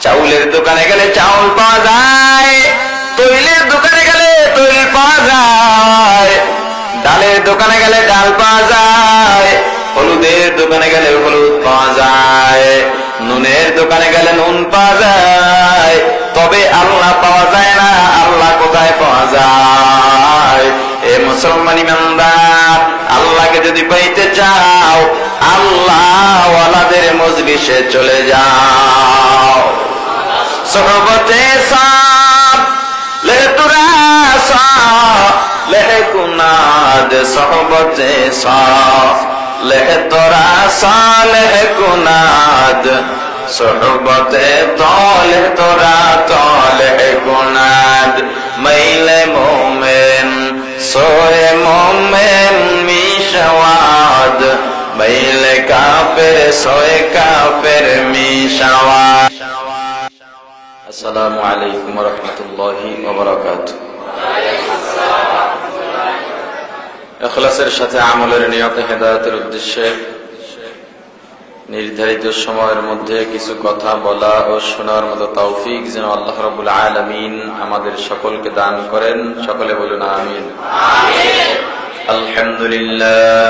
চাউলের দোকানে গেলে চাউল পাওয়া যায়, তৈলের দোকানে গেলে তৈল পাওয়া যায়, ডালের দোকানে গেলে ডাল পাওয়া যায়, হলুদের দোকানে গেলে হলুদ পাওয়া যায়, নুনের দোকানে গেলে নুন পাওয়া যায়, তবে আল্লাহ পাওয়া যায় না। আল্লাহ কোথায় পাওয়া যায়? এ মুসলমান ইমানদার, আল্লাহকে যদি পাইতে চাও আল্লাহ ওয়ালাদের মজলিসে চলে যাও। সোহবতে সাব লেহে তুরা সা লেহে কুনাদ, সোহবতে সা লেহে তোরা সা লেহে কুনাদ, সোহবতে তলে তোরা তলে গুনাদ। মাইলে মোমেন সোয়ে মোমেন মিশাওয়াদ, মাইলে কাফের সোয়ে কাফের মিশাওয়াদ। আসসালামু আলাইকুম ওয়া রাহমাতুল্লাহি ওয়া বারাকাতুহু। ইখলাসের সাথে আমলের নিয়তে হেদায়েতের উদ্দেশ্যে নির্ধারিত সময়ের মধ্যে কিছু কথা বলা ও শোনার মতো তৌফিক যেন আল্লাহ রাব্বুল আলামিন আমাদের সকলকে দান করেন। সকলে বলুন আমিন। আলহামদুলিল্লাহ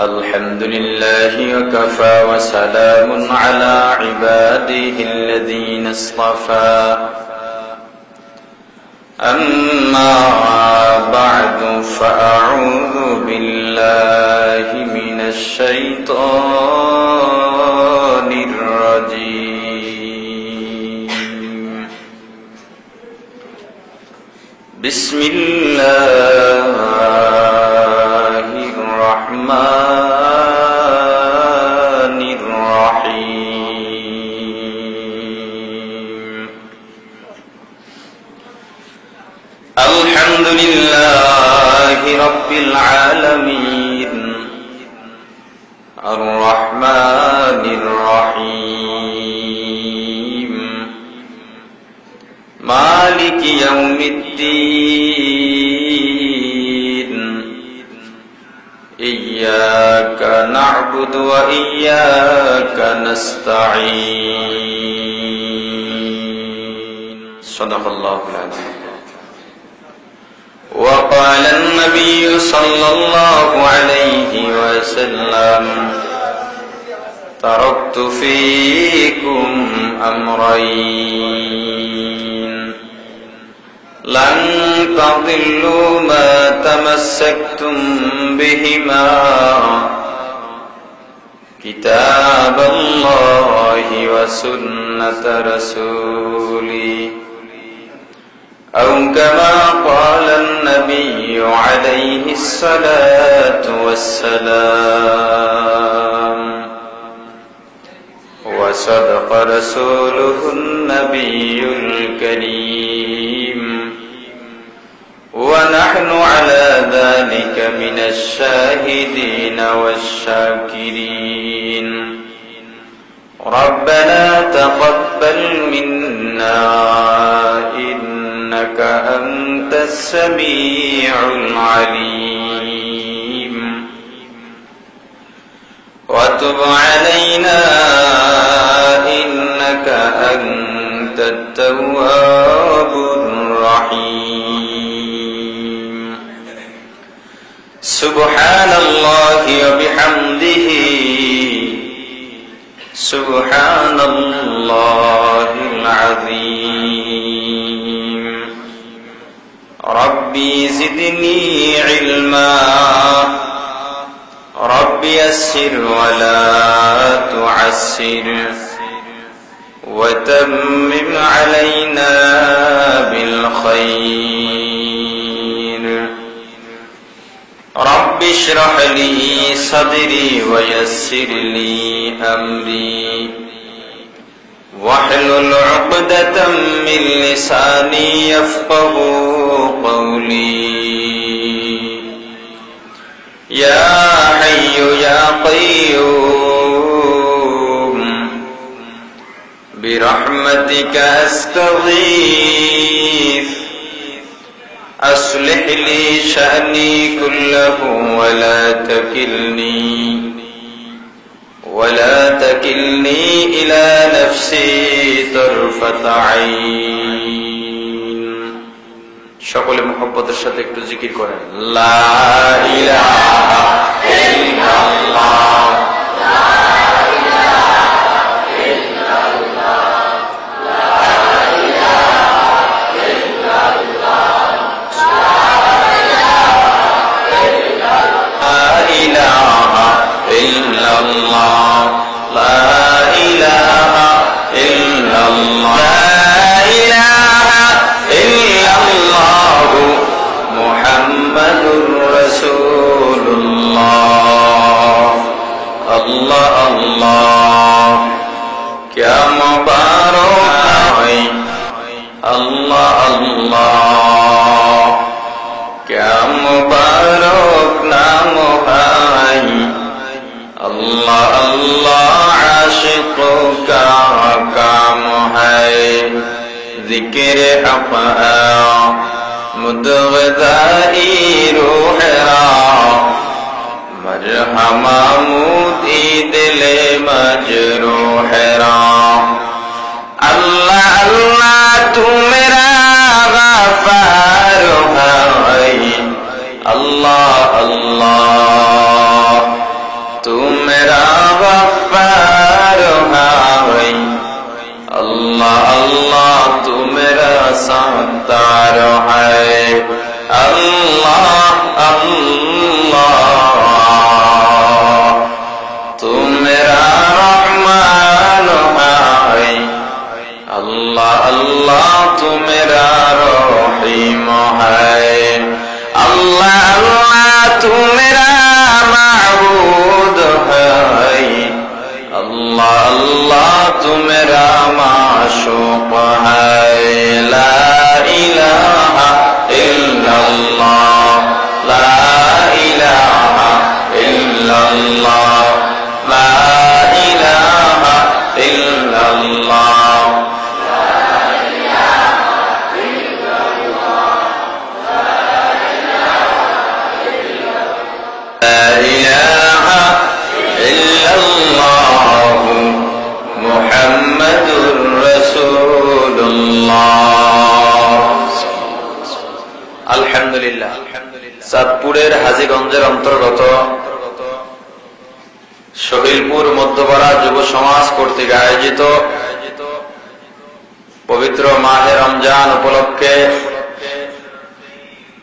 আলহামদুলিল্লাহি ওয়া কাফা ওয়া সালামুন আলা ইবাদিহিল্লাযীনা ইসতাফা। أما بعد فأعوذ بالله من الشيطان الرجيم. بسم الله الرحمن الرحيم. الحمد لله رب العالمين الرحمن الرحيم مالك يوم الدين إياك نعبد وإياك نستعين. صدق الله العظيم. وقال النبي صلى الله عليه وسلم تركت فيكم أمرين لن تضلوا ما تمسكتم بهما كتاب الله وسنة رسوله أو كما قال النبي عليه الصلاة والسلام. وصدق رسوله النبي الكريم ونحن على ذلك من الشاهدين والشاكرين. ربنا تقبل منا إنك أنت السميع العليم وتب علينا إنك أنت التواب الرحيم. سبحان الله وبحمده سبحان الله العظيم. ربي زدني علما ربي يسر ولا تعسر وتمم علينا بالخير. رب اشرح لي صدري ويسر لي أمري واحلل عقدة من لساني يفقه قولي. يا حي يا قيوم برحمتك أستغيث أصلح لي شأني كله ولا تكلني إلى نفسي طرفة عين সকলে মুহাব্বতের সাথে একটু জিকির করেন লা ইলাহা ইল্লাল্লাহ ذکر افعا مدغذائی روح را مرحمہ مودی دل مجروح را اللہ اللہ تو میرا غفار ہے اللہ اللہ تو میرا غفار ہے اللہ اللہ تو میرا ستار ہے اللہ اللہ تو میرا رحمان ہے اللہ اللہ تو میرا رحیم ہے اللہ اللہ تو میرا معبود ہے اللہ اللہ تو میرا معشوق ہے لا الہ الا اللہ لا الہ الا اللہ لا الہ الا اللہ لا الہ الا اللہ محمد رسول اللہ আলহামদুলিল্লাহ চাঁদপুরের হাজীগঞ্জের অন্তর্গত শহীদপুর মধ্যপাড়া যুব সমাজ কর্তৃক আয়োজিত পবিত্র মাহে রমজান উপলক্ষে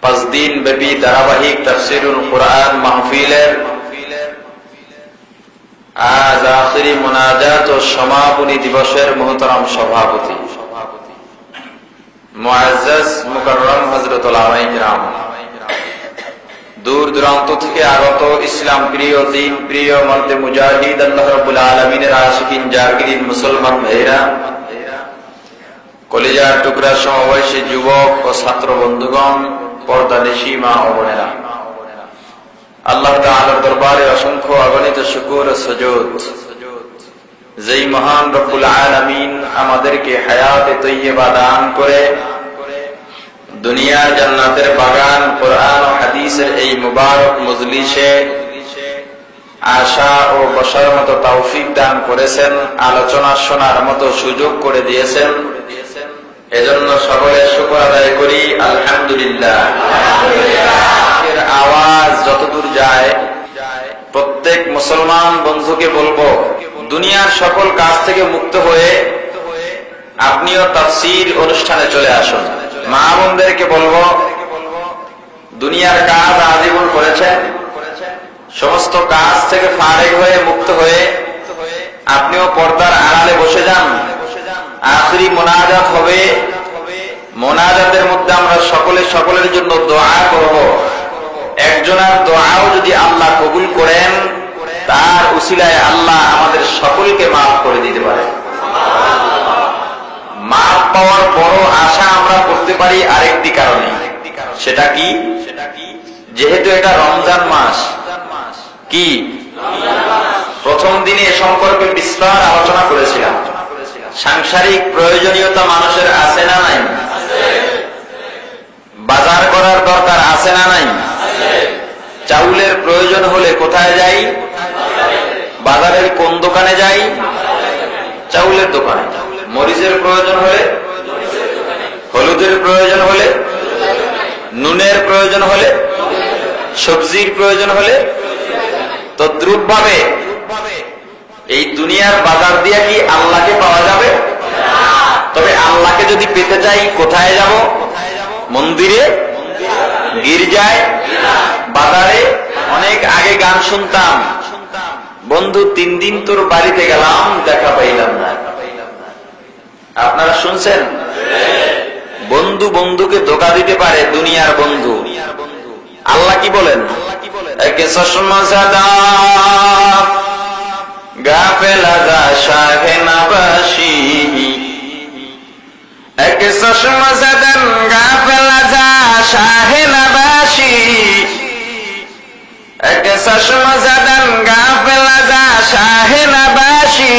5 দিন ব্যাপী ধারাবাহিক তাফসীরুল কুরআন মাহফিলের আজ আখিরি মুনাজাত ও সমাপনী দিবসের মুহতারাম সভাপতি মুআজ্জাজ মুকাররম হযরত উলামায়ে কিরাম, দূর দূরান্ত থেকে আগত ইসলাম প্রিয় দ্বীন প্রিয় মর্দে মুজাহিদ আল্লাহ রাব্বুল আলামিনের আশিকিন জাকিরিন মুসলমান ভাইরা, কলিজার টুকরা সমবয়সী যুবক ও ছাত্র বন্ধুগণ, পর্দানিশী মা ও বোনেরা, আল্লাহ তাআলার দরবারে অসংখ্য অগণিত শুকর ও সুজুদ। যেই মহান রব্বুল আলামিন আমাদেরকে হায়াতে তৈয়বা দান করে দুনিয়ার জান্নাতের বাগান কোরআন ও হাদিসের এই মুবারক মজলিসে আসা ও বসার মতো তৌফিক দান করেছেন, আলোচনা শোনার মতো সুযোগ করে দিয়েছেন, এজন্য সকলে শুকর আদায় করি আলহামদুলিল্লাহ। এর আওয়াজ যতদূর যায় প্রত্যেক মুসলমান বন্ধুকে বলবো, দুনিয়ার সকল কাজ থেকে মুক্ত হয়ে আপনিও তাফসীর অনুষ্ঠানে চলে আসুন। মা বোনদেরকে বলবো, দুনিয়ার কাজ আজীবন করেছেন, সমস্ত কাজ থেকে ফারেগ হয়ে মুক্ত হয়ে আপনিও পর্দার আড়ালে বসে যান। আখিরি মোনাজাত হবে, মোনাজাতের মধ্যে আমরা সকলে সকলের জন্য দোয়া করব। একজনের দোয়াও যদি আল্লাহ কবুল করেন, তার উসিলায় আল্লাহ আমাদের সকলকে মাফ করে দিতে পারে। মাফ পাওয়ার বড় আশা আমরা করতে পারি আরেকটি কারণে, সেটা কি? যেহেতু এটা রমজান মাস, কি প্রথম দিনে এ সম্পর্কে বিস্তার আলোচনা করেছিলাম। সাংসারিক প্রয়োজনীয়তা মানুষের আছে না নাই? বাজার করার দরকার আছে না নাই? চাউলের প্রয়োজন হলে কোথায় যাই? বাজারের কোন দোকানে যাই? মরিচের প্রয়োজন হলে, হলুদের প্রয়োজন হলে, নুনের প্রয়োজন হলে, সবজির প্রয়োজন হলে, তদ্রূপ ভাবে এই দুনিয়ার বাজার দিয়ে কি আল্লাহকে পাওয়া যাবে? তবে আল্লাহকে যদি পেতে চাই কোথায় যাব? মন্দিরে, গির্জায়, বাজারে। অনেক আগে গান শুনতাম, বন্ধু 3 দিন তোর বাড়িতে গেলাম দেখা পাইলাম না। আপনারা শুনছেন? বন্ধু বন্ধুকে ধোঁকা দিতে পারে, দুনিয়ার বন্ধু। আল্লাহ কি বলেন? একে চশমা সাদা গাফেলা যা শাহে নাবাসি, একে চশমা সাদা গাফেলা যা শাহে নাবাসি, একে চশমা সাদা গাফেলা যা শাহে নাবাসি,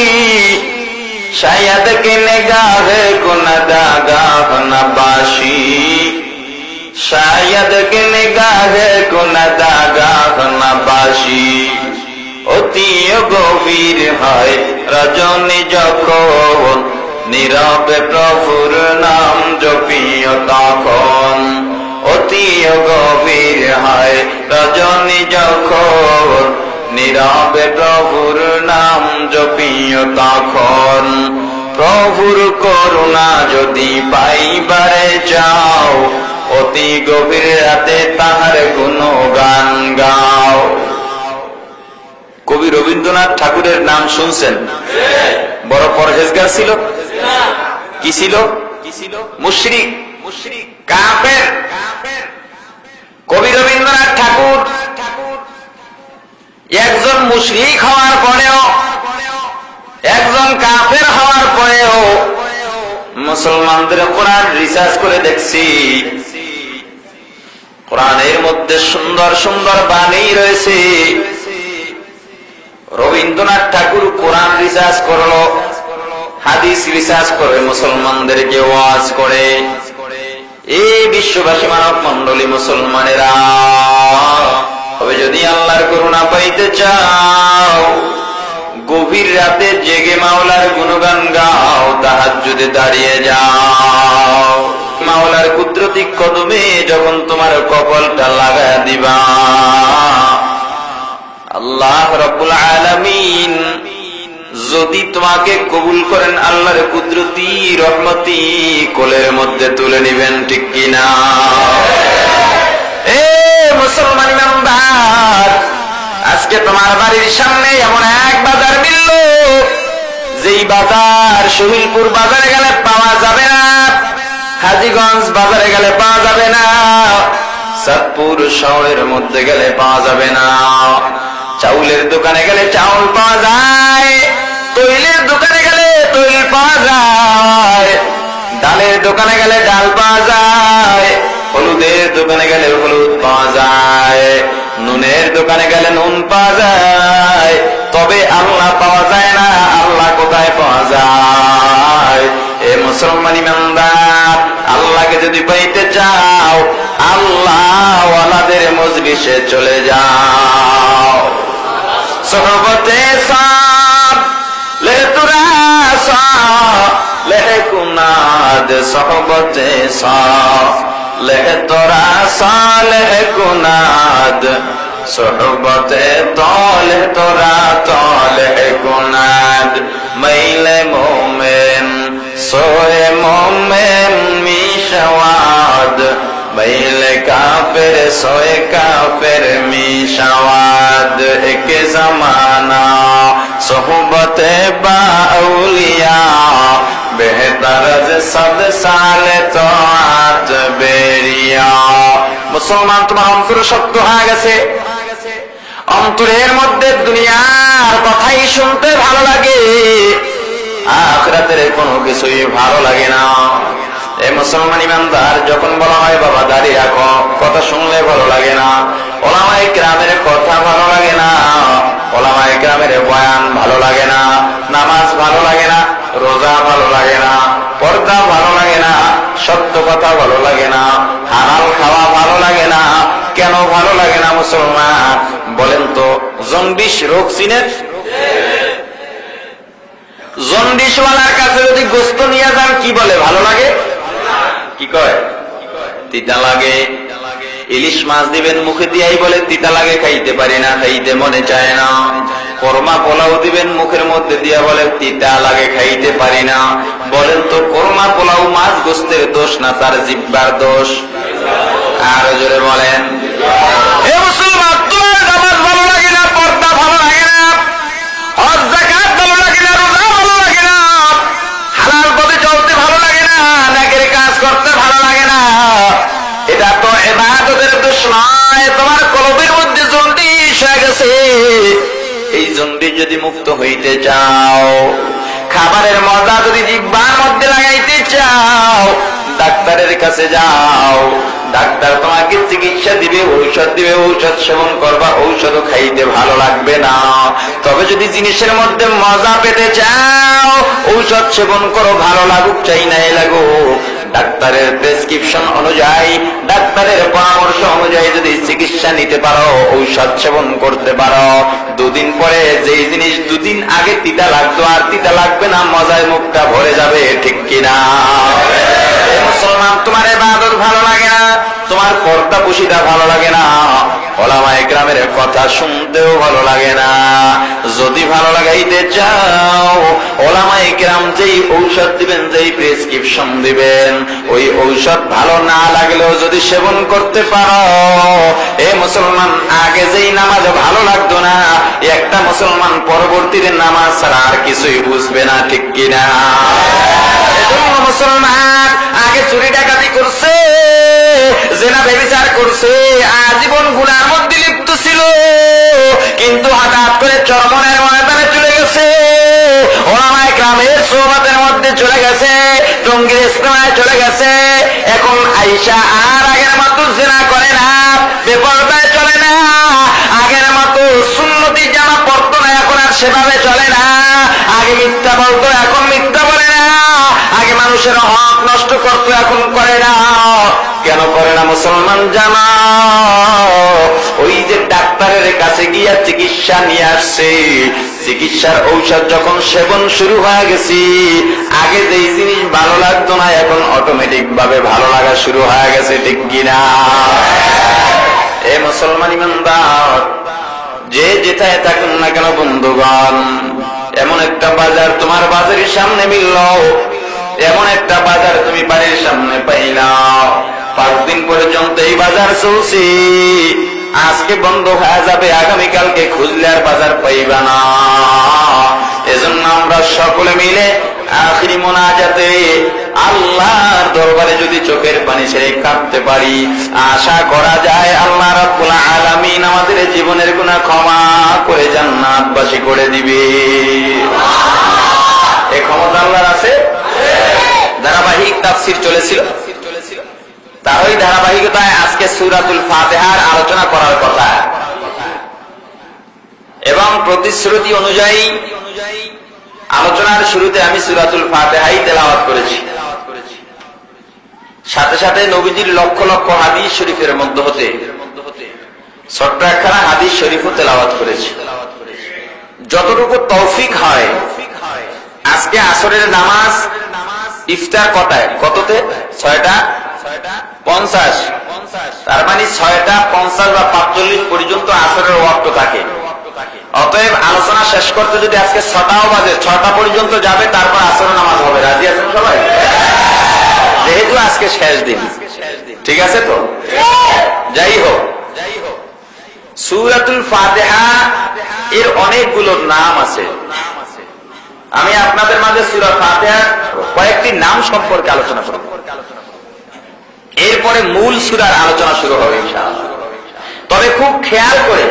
शायद कि निगाह को नदागाह नबाशी, शायद कि निगाह को नदागाह नबाशी। অতি গভীর হয় রজনী যখন নীরবে প্রভুর নাম জপিও তখন, অতি গভীর হয় রজনী যখন নীরবে প্রভুর নাম জপিও তখন। প্রভুর করুণা যদি পাইবারে চাও, অতি গভীর রাতে তাহার গুণগান গাও। কবি রবীন্দ্রনাথ ঠাকুরের নাম শুনছেন? বড় পরহেজগার ছিল। কি ছিল? মুশরিক, কাফের। কবি রবীন্দ্রনাথ ঠাকুর একজন মুশরিক হওয়ার পরেও, একজন কাফের হওয়ার পরেও মুসলমানদের কোরআন রিসার্চ করে দেখছি, কোরআনের মধ্যে সুন্দর সুন্দর বাণী রয়েছে। রবীন্দ্রনাথ ঠাকুর কোরআন রিসার্চ করলো, হাদিস রিসার্চ করে মুসলমানদেরকে ওয়াজ করে। এই বিশ্ববাসী মানব মন্ডলী মুসলমানেরা, তবে যদি আল্লাহর করুণা পাইতে চাও, গভীর রাতে জেগে মাওলার গুণগান গাও, তাহাজ্জুদে দাঁড়িয়ে যাও। মাওলার কুদরতি কদমে যখন তোমার কপালটা লাগায়া দিবা, আল্লাহ রাব্বুল আলামিন যদি তোমাকে কবুল করেন, আল্লাহর কুদরতি রহমতি কোলের মধ্যে তুলে নিবেন, ঠিক কিনা? মুসলমান ইমানদার, আজকে তোমার বাড়ির সামনে এমন এক বাজার মিলল, যেই বাজার শহীদপুর বাজারে গেলে পাওয়া যাবে না, হাজীগঞ্জ বাজারে গেলে পাওয়া যাবে না, চাঁদপুর শহরের মধ্যে গেলে পাওয়া যাবে না। চাউলের দোকানে গেলে চাউল পাওয়া যায়, তৈলের দোকানে গেলে তৈল পাওয়া যায়, ডালের দোকানে গেলে ডাল পাওয়া যায়, হলুদের দোকানে গেলে হলুদ পাওয়া যায়, নুনের দোকানে গেলে নুন পাওয়া যায়। তবে আল্লাহ পাওয়া যায় না। আল্লাহ কোথায় পাওয়া যায়? এ মুসলমান ইমানদার, আল্লাহকে যদি পাইতে চাও, আল্লাহ ওয়ালাদের মজলিসে চলে যাও। সোহবতে সাব লে তুরা সা লে কুনাদ, সোহবতে সাব লে তোরা সালেহ কুনাদ, সোহবতে তলে তোরা তলেহ কুনাদ। মাইলে মোমেন সোয়ে মোমেন মিশাওয়াদ, মাইলে কাফের সোয়ে কাফের মিশাওয়াদ। এক জমানা সোহবতে বাউলিয়া, বেহতর সদ সালে তো আজ বেরিয়া। মুসলমান, তোমার অন্তর শক্ত হয়ে গেছে, অন্তরের মধ্যে দুনিয়ার কথাই শুনতে ভালো লাগে, আখিরাতের কোনো কিছুই ভালো লাগে না। এই মুসলমান ইমানদার, যখন বলা হয় বাবা দাঁড়িয়ে রাখো, কথা শুনলে ভালো লাগে না, ওলামায়ে কেরামের কথা ভালো লাগে না, ওলামায়ে কেরামের বয়ান ভালো লাগে না, নামাজ ভালো লাগে না, রোজা ভালো লাগে না, পর্দা ভালো লাগে না, সত্য কথা ভালো লাগে না, হালাল খাওয়া ভালো লাগে না। কেন ভালো লাগে না মুসলমান বলেন তো? জন্ডিস রোগ চিনেন? জন্ডিসওয়ালার কাছে যদি গোস্ত নিয়ে যান কি বলে, ভালো লাগে? কি কয়? তিতা লাগে। ইলিশ মাছ দিবেন মুখে দিয়াই বলে তিতা লাগে, খাইতে পারি না, খাইতে মনে চায় না। কোরমা পোলাও দিবেন মুখের মধ্যে দিয়া বলে তিতা লাগে, খাইতে পারি না। বলেন তো কোরমা পোলাও মাছ গোস্তের দোষ না তার জিহ্বার দোষ? আরো জোরে বলেন। হে মুসলমান, তোমার নামাজ ভালো লাগে না, পর্দা ভালো লাগে না, হজ যাকাত ভালো লাগে না, রোজা ভালো লাগে না, হালাল পথে চলতে ভালো লাগে না, নেকের কাজ করতে ভালো লাগে না, এটা তো ইবাদতের দোষ নয়, তোমার কলবের মধ্যে জন্ডিস হয়ে গেছে। এই জন্ডিস যদি মুক্ত হইতে চাও, খাবারের মজা যদি জিহ্বার মধ্যে লাগাইতে চাও, ডাক্তারের কাছে যাও। ডাক্তার তোমাকে চিকিৎসা দিবে, ঔষধ দিবে, ঔষধ সেবন করবা, ঔষধও খাইতে ভালো লাগবে না। তবে যদি জিনিসের মধ্যে মজা পেতে চাও, ঔষধ সেবন করো, ভালো লাগুক চাই নাই লাগুক, ডাক্তারের প্রেসক্রিপশন অনুযায়ী, ডাক্তারের পরামর্শ অনুযায়ী যদি চিকিৎসা নিতে পারো, ঔষধ সেবন করতে পারো, দুদিন পরে যেই জিনিস দুদিন আগে তিতা লাগতো আর তিতা লাগবে না, মজায় মুখটা ভরে যাবে, ঠিক কিনা? মুসলমান, তোমার ইবাদত ভালো লাগে না, তোমার পর্দা পুশিটা ভালো লাগে না, ওলামায়ে কেরামের কথা শুনতেও ভালো লাগে না। যদি ভালো লাগাইতে চাও, ওলামায়ে কেরাম যেই ঔষধ দিবেন, যেই প্রেসক্রিপশন দিবেন, ওই ঔষধ ভালো না লাগলেও যদি সেবন করতে পারো, এ মুসলমান, আগে যেই নামাজ ভালো লাগতো না, একটা মুসলমান পরবর্তীতে নামাজ ছাড়া আর কিছুই বুঝবে না, ঠিক কিনা? এজন্য মুসলমান আগে চুরি ডাকাতি করছে, জেনা ব্যভিচার করছে, আজীবন গুনার মধ্যে লিপ্ত ছিল, কিন্তু হঠাৎ করে চরমনের ময়দানে চলে গেছে, ওলামায়ে কেরামের সোহবতের মধ্যে চলে গেছে, টঙ্গীর ইজতেমায় চলে গেছে। এখন আয়েশা আর আগের মতো জেনা করে না, বেপরদায় চলে না, আগের মতো সুন্নতি জামা পরতো না, এখন আর সেভাবে চলে না, আগে মিথ্যা বলতো, এখন মিথ্যা বলে না, আগে মানুষের হক নষ্ট করতো, এখন করে না। কেন করে না মুসলমান জানা? ওই যে ডাক্তারের কাছে গিয়া চিকিৎসা নিয়ে আসছে, চিকিৎসার ঔষধ যখন সেবন শুরু হয়ে গেছি, আগে যেই জিনিস ভালো লাগতো না, এখন অটোমেটিক ভাবে ভালো লাগা শুরু হয়ে গেছে, ঠিক কিনা? এ মুসলমান ইমানদার, যে যেটায় থাকুন না কেন বন্ধুগণ, এমন একটা বাজার তোমার বাজারের সামনে মিলল, এমন একটা বাজার তুমি বাড়ির সামনে পাইলা, 5 দিন পর্যন্ত এই বাজার চলছে, আজকে বন্ধ হয়ে যাবে, আগামীকালকে খুঁজলে আর বাজার পাইবা না। এজন্য আমরা সকলে মিলে আখিরি মোনাজাতে আল্লাহর দরবারে যদি চোখের পানি ছেড়ে কাঁদতে পারি, আশা করা যায় আল্লাহ রাব্বুল আলামিন আমাদের জীবনের গুনাহ ক্ষমা করে জান্নাতবাসী করে দিবে। এই ক্ষমতা আল্লাহর আছে। ধারাবাহিক তাফসীর চলেছিল, তার ওই ধারাবাহিকতায় আজকে সূরাতুল ফাতিহার আলোচনা করার কথা, এবং প্রতিশ্রুতি অনুযায়ী আলোচনার শুরুতে আমি সূরাতুল ফাতিহাই তেলাওয়াত করেছি, সাথে সাথে নবীজির লক্ষ লক্ষ হাদিস শরীফের মধ্য হতে ছোট্ট একখানা হাদিস শরীফও তেলাওয়াত করেছি। যতটুকু তৌফিক হয়, আজকে আসরের নামাজ ইফতার কটায়, কততে? 6:50, তার মানে 6:50 বা 45 পর্যন্ত আসরের ওয়াক্ত থাকে। অতএব আলোচনা শেষ করতে যদি আজকে 6টাও বাজে, 6টা পর্যন্ত যাবে, তারপর আসরের নামাজ হবে। রাজি আছেন সবাই? যেহেতু আজকে শেষ দিন, ঠিক আছে তো? যাই হোক, সূরাতুল ফাতিহা এর অনেকগুলো নাম আছে। আমি আপনাদের মাঝে সূরা ফাতিহার কয়েকটি নাম সম্পর্কে আলোচনা করব, এরপরে মূল সূরার আলোচনা শুরু হবে ইনশাআল্লাহ। তবে খুব খেয়াল করে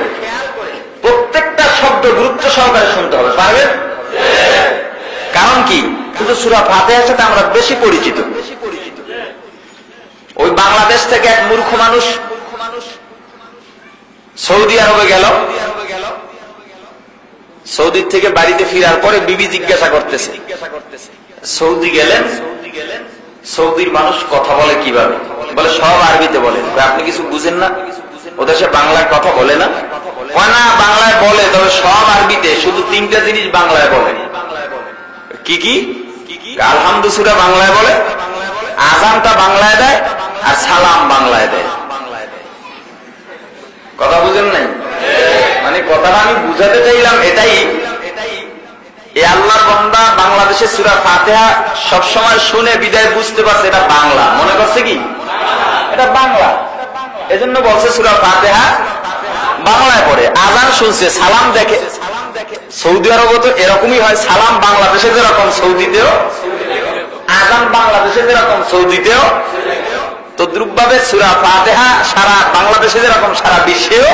প্রত্যেকটা শব্দ গুরুত্ব সহকারে শুনতে হবে, পারবেন? কারণ কি, শুধু সূরা ফাতিহার সাথে আমরা বেশি পরিচিত। ওই বাংলাদেশ থেকে এক মূর্খ মানুষ সৌদি আরবে গেল, সৌদি থেকে বাড়িতে ফিরার পরে বিবি জিজ্ঞাসা করতেছে, সৌদি গেলেন, সৌদির মানুষ কথা বলে কিভাবে? বলে সব আরবিতে বলে। আপনি কিছু বুঝেন না? ওদের সে বাংলায় কথা বলে না? না, বাংলায় বলে, তবে সব আরবিতে, শুধু 3টা জিনিস বাংলায় বলে। কি কি আলহামদু সূরা বাংলায় বলে, আযানটা বাংলায় দেয়, আর সালাম বাংলায় দেয়। কথা বুঝেন নাই? মানে কথাটা আমি বুঝাতে চাইলাম এটাই, এই আল্লাহর বান্দা বাংলাদেশের সূরা ফাতিহা সবসময় শুনে বিদায় বুঝতে পারছে এটা বাংলা, মনে করছে কি এটা বাংলা, এজন্য বলছে সূরা ফাতিহা বাংলায় পড়ে। আযান শুনছে, সালাম দেখে, সৌদি আরবে তো এরকমই হয়, সালাম বাংলাদেশে যেরকম সৌদিতেও, আযান বাংলাদেশে যেরকম সৌদিতেও, তদ্রুপভাবে সূরা ফাতিহা সারা বাংলাদেশে যেরকম সারা বিশ্বেও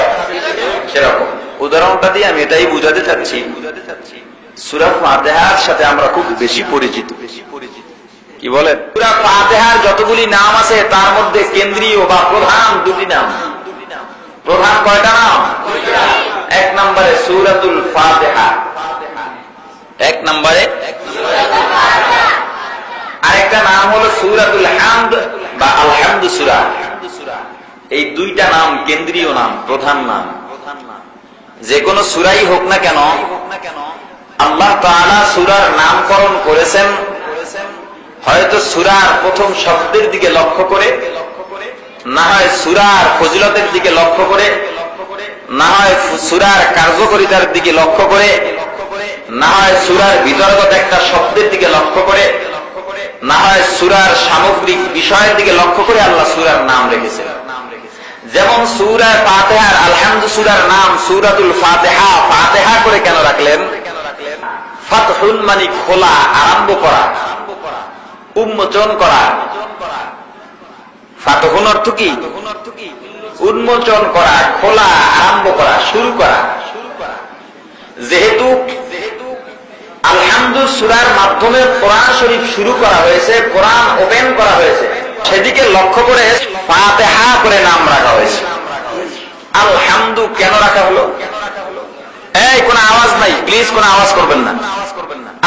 সেরকম। উদাহরণটা দিয়ে আমি এটাই বুঝাতে চাচ্ছি, সূরা ফাতিহার সাথে আমরা খুব বেশি পরিচিত। কি বলেন? সূরা ফাতিহার যতগুলি নাম আছে তার মধ্যে কেন্দ্রীয় বা প্রধান দুটি নাম। প্রধান কয়টা নাম? এক নম্বরে সূরাতুল ফাতিহা, এক নম্বরে আরেকটা নাম হলো সূরাতুল হামদ বা আলহামদু সূরা। এই দুইটা নাম কেন্দ্রীয় নাম, প্রধান নাম। যে কোনো সূরাই হোক না কেন আল্লাহ তাআলা সূরার নামকরণ করেছেন হয়তো সূরার প্রথম শব্দের দিকে লক্ষ্য করে, না হয় সূরার ফজিলতের দিকে লক্ষ্য করে, না হয় সূরার কার্যকারিতার দিকে লক্ষ্য করে, না হয় সূরার বিতর্গত একটা শব্দের দিকে লক্ষ্য করে, না হয় সূরার সামগ্রিক বিষয়ের দিকে লক্ষ্য করে আল্লাহ সূরার নাম রেখেছেন। যেমন সূরা ফাতিহার আলহামদু সূরার নাম সূরাতুল ফাতিহা, ফাতিহা করে কেন রাখলেন? ফাতহুন মানে খোলা, আরম্ভ করা, উন্মোচন করা। ফাতহুন অর্থ কি? উন্মোচন করা, খোলা, আরম্ভ করা, শুরু করা। যেহেতু আলহামদু সূরার মাধ্যমে কোরআন শরীফ শুরু করা হয়েছে, কোরআন ওপেন করা হয়েছে, সেদিকে লক্ষ্য করে ফাতিহা করে নাম রাখা হয়েছে। আলহামদু কেন রাখা হলো? এই কোন আওয়াজ নাই, প্লিজ কোন আওয়াজ করবেন না।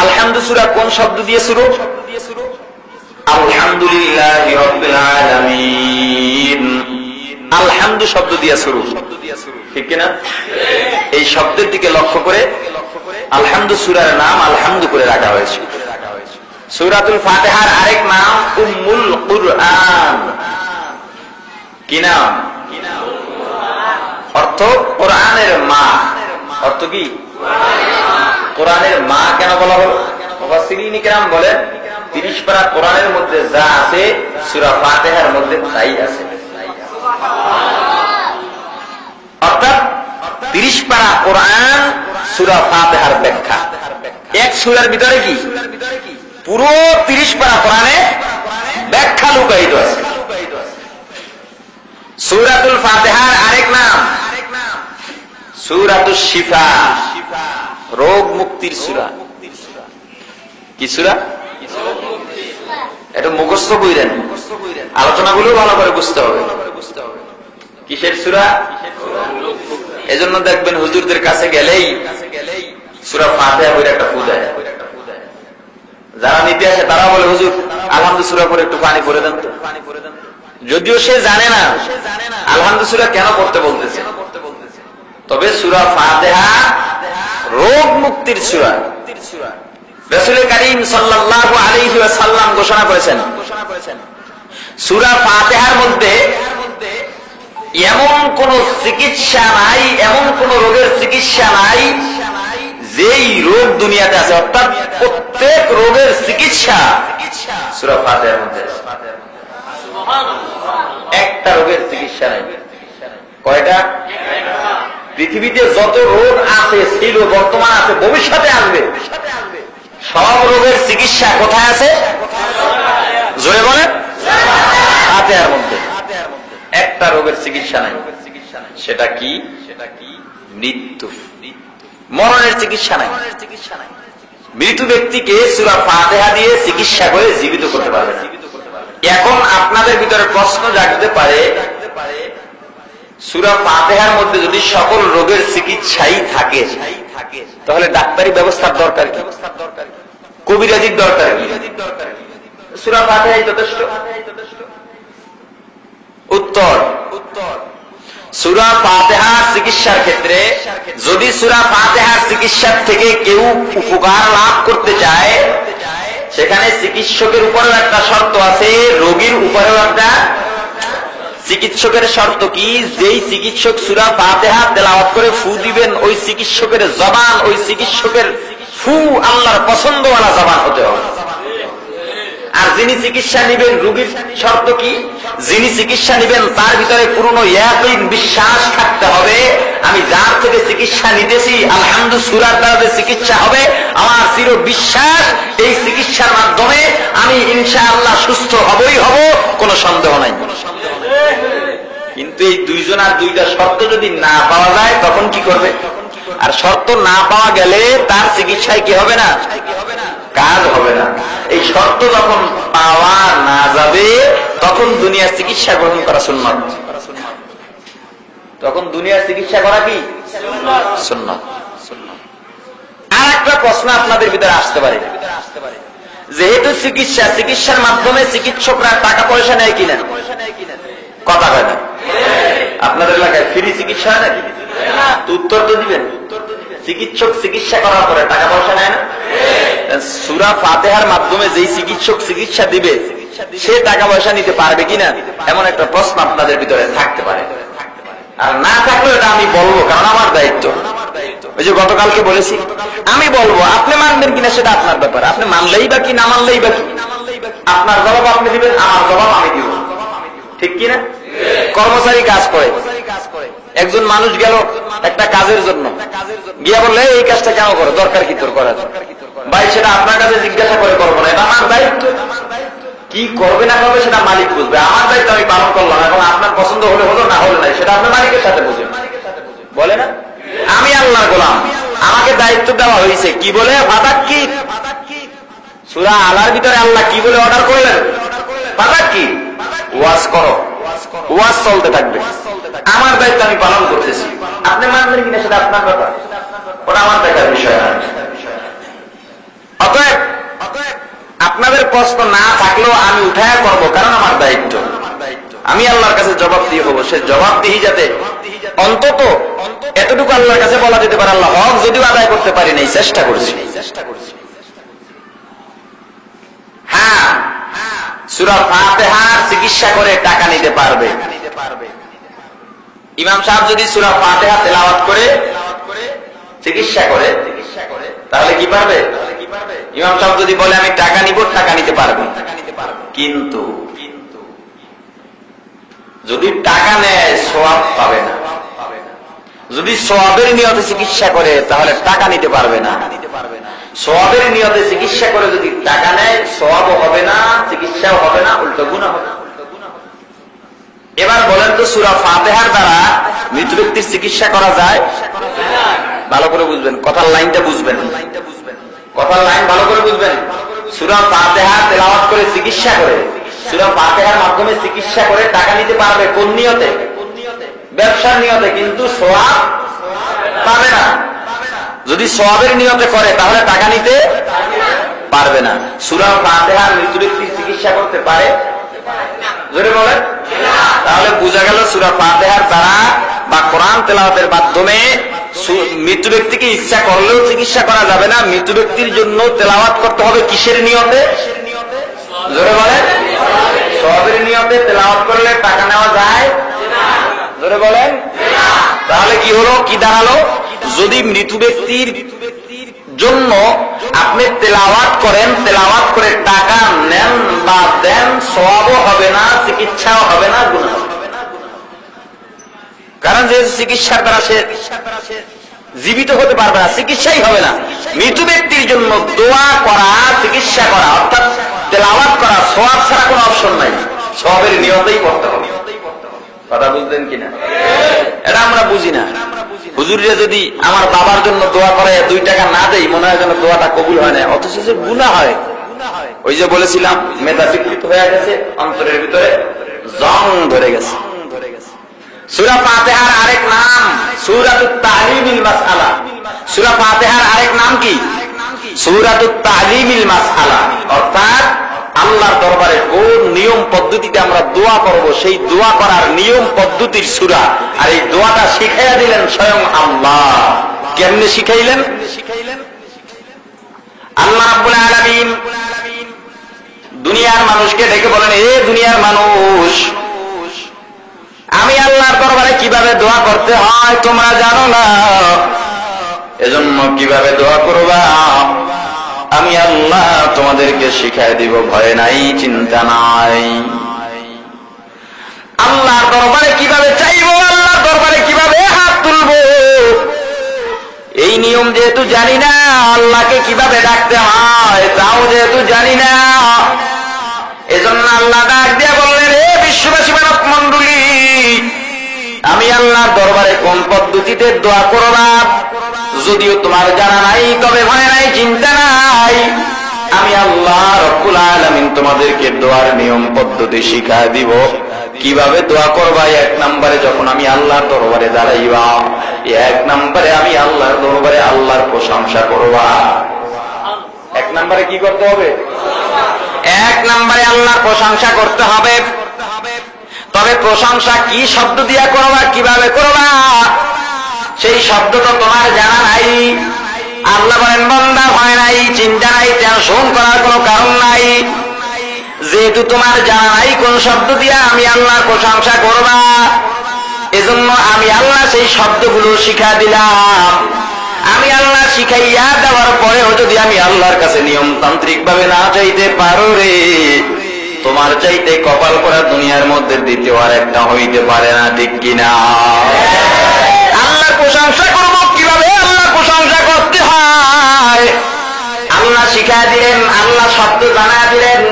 আলহামদু সূরা কোন শব্দ দিয়ে শুরু? আলহামদুলিল্লাহি রাব্বিল আলামিন। আলহামদু শব্দ দিয়ে শুরু, ঠিক কিনা? এই শব্দের দিকে লক্ষ্য করে আলহামদু সূরার নাম আলহামদু করে রাখা হয়েছে। সূরাতুল ফাতিহার আরেক নাম উম্মুল কুরআন। কি নাম? অর্থ কোরআনের মা। অর্থ কি? কোরআনের মা কেন বলা হলো? মুফাসসিরিন কিরাম বলেন 30 পারা কোরআনের মধ্যে যা আছে সূরা ফাতিহার মধ্যে তাই আছে। অর্থাৎ 30 পারা কোরআন সূরা ফাতিহার ব্যাখ্যা। এক সূরার ভিতরে কি পুরো 30 পারা কোরআনে ব্যাখ্যা লুকায়িত আছে। সূরাতুল ফাতিহার আরেক নাম সূরাতুশ শিফা, রোগ মুক্তির সূরা। কি সূরা? এটা মুখস্থ কইরেন, আলোচনাগুলো ভালো করে বুঝতে হবে। কিসের সূরা? এজন্য দেখবেন হুজুরদের কাছে গেলেই সূরা ফাতিহা বইরে একটা ফু দেয়। যারা নিতে আসে তারা বলে হুজুর আলহামদু সূরা পড়ে একটু পানি পড়ে দেন তো। যদিও সে জানে না আলহামদু সূরা কেন পড়তে বলতেছে, তবে সূরা ফাতিহা রোগ মুক্তির সূরা। রাসূল কারীম সাল্লাল্লাহু আলাইহি ওয়াসাল্লাম ঘোষণা করেছেন সূরা ফাতিহার মধ্যে এমন কোন চিকিৎসা নাই, এমন কোন রোগের চিকিৎসা নাই যেই রোগ দুনিয়াতে আছে, অর্থাৎ প্রত্যেক রোগের চিকিৎসা সূরা ফাতিহার মধ্যে। একটা রোগের চিকিৎসা নাই। কয়টা? পৃথিবীতে যত রোগ আছে, ছিল, বর্তমান আছে, ভবিষ্যতে আসবে, সব রোগের চিকিৎসা কোথায় আছে? জোরে বলেন, ফাতিহার মধ্যে। একটা রোগের চিকিৎসা নাই, সেটা কি? মৃত্যু, মরণের চিকিৎসা নাই। মৃত ব্যক্তিকে সূরা ফাতিহা দিয়ে চিকিৎসা করে জীবিত করতে পারবে না। এখন আপনাদের ভিতরে প্রশ্ন জাগতে পারে, সূরা ফাতিহার মধ্যে যদি সকল রোগের চিকিৎসাই থাকে তাহলে ডাক্তারি ব্যবস্থার দরকার কি? কবিরাজির দরকার কি? সূরা ফাতিহাই যথেষ্ট। উত্তর, সূরা ফাতিহার চিকিৎসার ক্ষেত্রে যদি সূরা ফাতিহার চিকিৎসার থেকে কেউ উপকার লাভ করতে চায় সেখানে চিকিৎসকের উপরেও একটা শর্ত আছে, রোগীর উপরেও একটা। চিকিৎসকের শর্ত কি? যেই চিকিৎসক সূরা ফাতিহা তেলাওয়াত করে ফু দিবেন, ওই চিকিৎসকের জবান, ওই চিকিৎসকের ফু আল্লাহর পছন্দওয়ালা জবান হতে হবে। আর যিনি চিকিৎসা নিবেন, রোগীর শর্ত কি? যিনি চিকিৎসা নিবেন তার ভিতরে পুরনো ইয়াকিন, বিশ্বাস থাকতে হবে, আমি যার থেকে চিকিৎসা নিতেছি আলহামদুলিল্লাহ সূরার দ্বারা চিকিৎসা হবে, আমার চির বিশ্বাস এই চিকিৎসার মাধ্যমে আমি ইনশাআল্লাহ সুস্থ হবই হব, কোনো সন্দেহ নাই। কিন্তু এই দুইজনের দুইটা শর্ত যদি না পাওয়া যায় তখন কি করবে? আর শর্ত না পাওয়া গেলে তার চিকিৎসায় কি হবে না? কাজ হবে না। এই শর্ত যখন পাওয়া না যাবে তখন দুনিয়ার চিকিৎসা গ্রহণ করা সুন্নাত। তখন দুনিয়ার চিকিৎসা করা কি সুন্নাত। আর একটা প্রশ্ন আপনাদের ভিতরে আসতে পারে, যেহেতু চিকিৎসার মাধ্যমে চিকিৎসকরা টাকা পয়সা নেয় কিনা? কথা হয় না। আপনাদের এলাকায় ফ্রি চিকিৎসা হয় নাকি? উত্তর তো দিবেন। চিকিৎসক চিকিৎসা করার পরে টাকা পয়সা নেয় না? সূরা ফাতিহার মাধ্যমে যেই চিকিৎসক চিকিৎসা দিবে সে টাকা পয়সা নিতে পারবে কিনা, এমন একটা প্রশ্ন আপনাদের ভিতরে থাকতে পারে। আর না থাকলেও এটা আমি বলবো, কারণ আমার দায়িত্ব। ওই যে গতকালকে বলেছি, আমি বলবো, আপনি মানবেন কিনা সেটা আপনার ব্যাপার। আপনি মানলেই বা কি, না মানলেই বা কি, আপনার জবাব আপনি দিবেন, আমার জবাব আমি দিব। ঠিক কিনা? কর্মচারী কাজ করে, একজন মানুষ গেল একটা কাজের জন্য, গিয়া বললে এই কাজটা কেন করো, দরকার কি তোর করার? ভাই সেটা আপনার কাছে জিজ্ঞাসা করে করবো না, এটা আমার দায়িত্ব। কি করবে না করবে সেটা মালিক বুঝবে, আমার দায়িত্ব আমি পালন করলাম। এখন আপনার পছন্দ হলে হলো, না হলে নাই, সেটা আপনার মালিকের সাথে বুঝবেন। বলে না, আমি আল্লাহর গোলাম, আমাকে দায়িত্ব দেওয়া হয়েছে। কি বলে? ফাতাক্কি। সূরা আলার ভিতরে আল্লাহ কি বলে অর্ডার করলেন? ফাতাক্কি, ওয়াজ করো, ওয়াজ চলতে থাকবে। আমার দায়িত্ব আমি পালন করতেছি। আপনি মানবেন কিনা সেটা আপনার ব্যাপার, ওটা আমার দেখার বিষয় না। অতএব আপনাদের প্রশ্ন না থাকলেও আমি উঠায় করবো, কারণ আমার দায়িত্ব। আমি আল্লাহর কাছে জবাব দিয়ে হবো। সে জবাবদিহি যাতে অন্তত এতটুকু আল্লাহর কাছে বলা যেতে পারে, আল্লাহ হক যদিও আদায় করতে পারি নাই, চেষ্টা করছি। হ্যাঁ, সূরা ফাতিহার চিকিৎসা করে টাকা নিতে পারবে। ইমাম সাহেব যদি সূরা ফাতিহা তেলাওয়াত করে চিকিৎসা করে তাহলে কি পারবে? ইমাম সাহেব যদি বলে আমি টাকা নিব, টাকা নিতে পারবে। কিন্তু যদি টাকা নেয় সওয়াব পাবে না। যদি সওয়াবের নিয়তে চিকিৎসা করে তাহলে টাকা নিতে পারবে না। সওয়াবের নিয়তে চিকিৎসা করে যদি টাকা নেয়, সওয়াবও হবে না, চিকিৎসাও হবে না, উল্টো গুনাহ হবে। এবার বলেন তো, সূরা ফাতিহার দ্বারা মৃত ব্যক্তির চিকিৎসা করা যায়? ভালো করে বুঝবেন, কথার লাইনটা বুঝবেন, কথার লাইন ভালো করে বুঝবেন। সূরা ফাতিহা তেলাওয়াত করে চিকিৎসা করে, সূরা ফাতিহার মাধ্যমে চিকিৎসা করে টাকা নিতে পারবে। কোন নিয়তে? ব্যবসার নিয়তে, কিন্তু সওয়াব পাবে না। যদি সওয়াবের নিয়তে করে তাহলে টাকা নিতে পারবে না। সূরা ফাতিহা মৃত ব্যক্তির চিকিৎসা করতে পারে? জোরে বলেন। তাহলে বোঝা গেল সূরা ফাতিহার দ্বারা বা কোরআন তেলাওয়াতের মাধ্যমে মৃত ব্যক্তিকে ইচ্ছা করলেও চিকিৎসা করা যাবে না। মৃত ব্যক্তির জন্য তেলাওয়াত করতে হবে কিসের নিয়তে? জোরে বলেন। সওয়াবের নিয়তে তেলাওয়াত করলে টাকা নেওয়া যায়? জোরে বলেন। তাহলে কি হলো, কি দাঁড়ালো? যদি মৃত ব্যক্তির জন্য আপনি তেলাওয়াত করেন, তেলাওয়াত করে টাকা নেন বা দেন, সওয়াবও হবে না, চিকিৎসাও হবে না, গুনাহ হবে। কারণ যে চিকিৎসার দ্বারা সে জীবিত হতে পারবে না, চিকিৎসাই হবে না। মৃত ব্যক্তির জন্য দোয়া করা, চিকিৎসা করা অর্থাৎ তেলাওয়াত করা, সওয়াব ছাড়া কোনো অপশন নাই, সওয়াবের নিয়তেই করতে হবে। কথা বুঝলেন কিনা? এটা আমরা বুঝি না। হুজুররা যদি আমার বাবার জন্য দোয়া করে 2 টাকা না দেই, মনে হয় যেন দোয়াটা কবুল হয় না, অথচ যে গুনাহ হয়। ওই যে বলেছিলাম, মেধা বিকৃত হয়ে গেছে, অন্তরের ভিতরে জং ধরে গেছে। সূরা ফাতিহার আরেক নাম সূরাতুত তা'লিমিল মাসআলা। সূরা ফাতিহার আরেক নাম কি? সূরাতুত তা'লিমিল মাসআলা, অর্থাৎ আল্লাহর দরবারে কোন নিয়ম পদ্ধতিতে আমরা দোয়া করব সেই দোয়া করার নিয়ম পদ্ধতির সূরা। আর এই দোয়াটা শিখাইয়া দিলেন স্বয়ং আল্লাহ। কেমনে শিখাইলেন? আল্লাহ রাব্বুল আলামিন মানুষকে ডেকে বলেন, এ দুনিয়ার মানুষ, আমি আল্লাহর দরবারে কিভাবে দোয়া করতে হয় তোমরা জানো না, এজন্য কিভাবে দোয়া করবা আমি আল্লাহ তোমাদেরকে শিখাই দিব, ভয় নাই, চিন্তা নাই। আল্লাহর দরবারে কিভাবে চাইবো, আল্লাহর দরবারে কিভাবে হাত তুলবো, এই নিয়ম যেহেতু জানি না, আল্লাহকে কিভাবে ডাকতে হয় তাও যেহেতু জানি না, এজন্য আল্লাহ ডাক দিয়ে বললেন, হে বিশ্ববাসী মানব মণ্ডলী, আমি আল্লাহর দরবারে কোন পদ্ধতিতে দোয়া করবা যদিও তোমার জানা নাই, তবে ভয় নাই, চিন্তা নাই, আমি আল্লাহ রব্বুল আলামিন তোমাদেরকে দোয়ার নিয়ম পদ্ধতি শিখায় দিব। কিভাবে দোয়া করবা? এক নম্বরে যখন আমি আল্লাহর দরবারে দাঁড়াইবা, এক নম্বরে আমি আল্লাহর দরবারে আল্লাহর প্রশংসা করবা। এক নম্বরে কি করতে হবে? এক নম্বরে আল্লাহর প্রশংসা করতে হবে। তবে প্রশংসা কি শব্দ দিয়া করবা, কিভাবে করবা সেই শব্দ তো তোমার জানা নাই। আল্লাহ বলেন, বান্দা ভয় নাই, চিন্তা নাই, টেনশন করার কোনো কারণ নাই, যেহেতু তোমার জানা নাই কোন শব্দ দিয়া আমি আল্লাহর প্রশংসা করবা, এজন্য আমি আল্লাহ সেই শব্দগুলো শিখা দিলাম। আমি আল্লাহ শিখাইয়া দেওয়ার পরেও যদি আমি আল্লাহর কাছে নিয়মতান্ত্রিক ভাবে না চাইতে পারো রে, তোমার চাইতে কপাল করা দুনিয়ার মধ্যে দ্বিতীয় আর একটা হইতে পারে না, ঠিক কিনা? আল্লাহর প্রশংসা করবো কিভাবে, আল্লাহ প্রশংসা করতে হয় আল্লাহ শিখাই দিলেন, আল্লাহ শব্দ জানা দিলেন,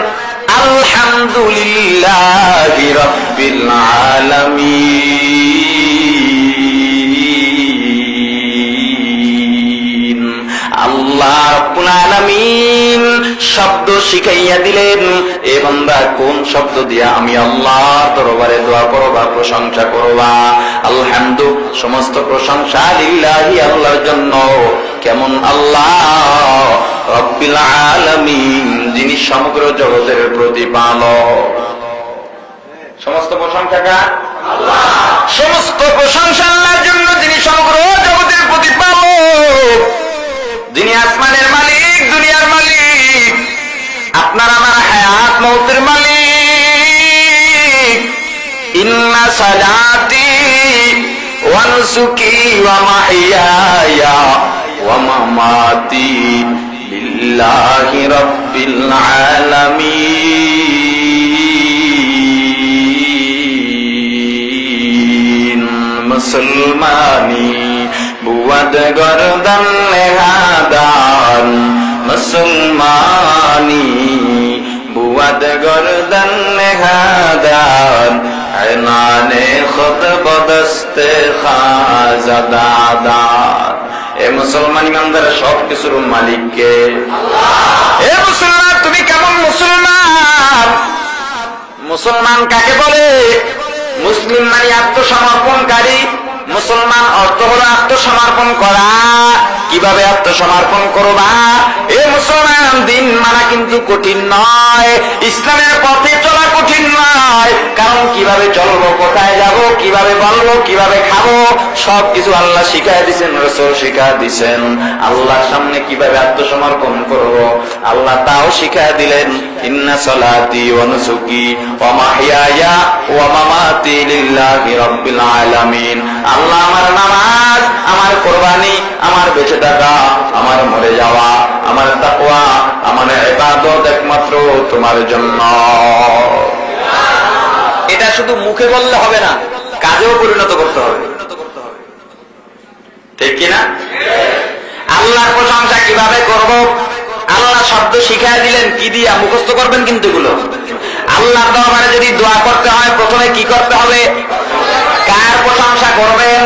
আলহামদুলিল্লাহি রাব্বিল আলামিন। আল্লাহ রাব্বুল আলামিন শব্দ শিখাইয়া দিলেন। এ বান্দা কোন শব্দ দিয়া আমি আল্লাহর দরবারে দোয়া করবা, প্রশংসা করবা? আলহামদু, সমস্ত প্রশংসা লিল্লাহি, আল্লাহর জন্য। কেমন আল্লাহ? রব্বিল আলামিন, যিনি সমগ্র জগতের প্রতিপালক। সমস্ত প্রশংসা কার? আল্লাহ। সমস্ত প্রশংসা আল্লাহর জন্য, যিনি সমগ্র জগতের প্রতিপালক, যিনি আসমানের মালিক, দুনিয়ার মালিক, আপনার আমার হায়াত মৌতের মালিক। ইন্না সালাতি ওয়া নুসুকি ওয়া মাহইয়ায়া ওয়া মামাতি লিল্লাহি রাব্বিল আলামিন। মুসলমানি বুয়াদ গরদান নেহাদান, মুসলমানি বুয়াদ গরদান নেহাদান, আয়নানে খুদ বদস্তে খাজাদাদান। এ মুসলমান ইমানদার, সব কিছুর মালিক কে? আল্লাহ। এ মুসলমান, তুমি কেমন মুসলমান? মুসলমান কাকে বলে? মুসলিম মানে আত্মসমর্পণকারী। মুসলমান অর্থ হলো আত্মসমর্পণ করা। কিভাবে আত্মসমর্পণ করবা? এ মুসলমান, দিন মানা কিন্তু কঠিন নয়, ইসলামের পথে চলা কঠিন নয়। কারণ কিভাবে চলবো, কোথায় যাব, কিভাবে বলবো, কিভাবে খাবো, সবকিছু আল্লাহ শিখাই দিচ্ছেন, রাসূল শিখাই দিচ্ছেন। আল্লাহর সামনে কিভাবে আত্মসমর্পণ করবো আল্লাহ তাও শিখাই দিলেন। ইন্না সালাতি ওয়া নুসুকি ওয়া মাহইয়ায়া ওয়া মামাতি লিল্লাহি রাব্বিল আলামিন। আল্লাহ, আমার নামাজ, আমার কুরবানি, আমার বেঁচে থাকা, আমার মরে যাওয়া, আমার তাকওয়া, আমার ইবাদত একমাত্র তোমার জন্য। এটা শুধু মুখে বললে হবে না, কাজেও পরিণত করতে হবে, ঠিক কিনা? আল্লাহর প্রশংসা কিভাবে করব? আল্লাহ শব্দ শিখাই দিলেন, কি দিয়া? মুখস্থ করবেন কিন্তু এগুলো। আল্লাহর দরবারে যদি দোয়া করতে হয় প্রথমে কি করতে হবে? কার প্রশংসা করবেন?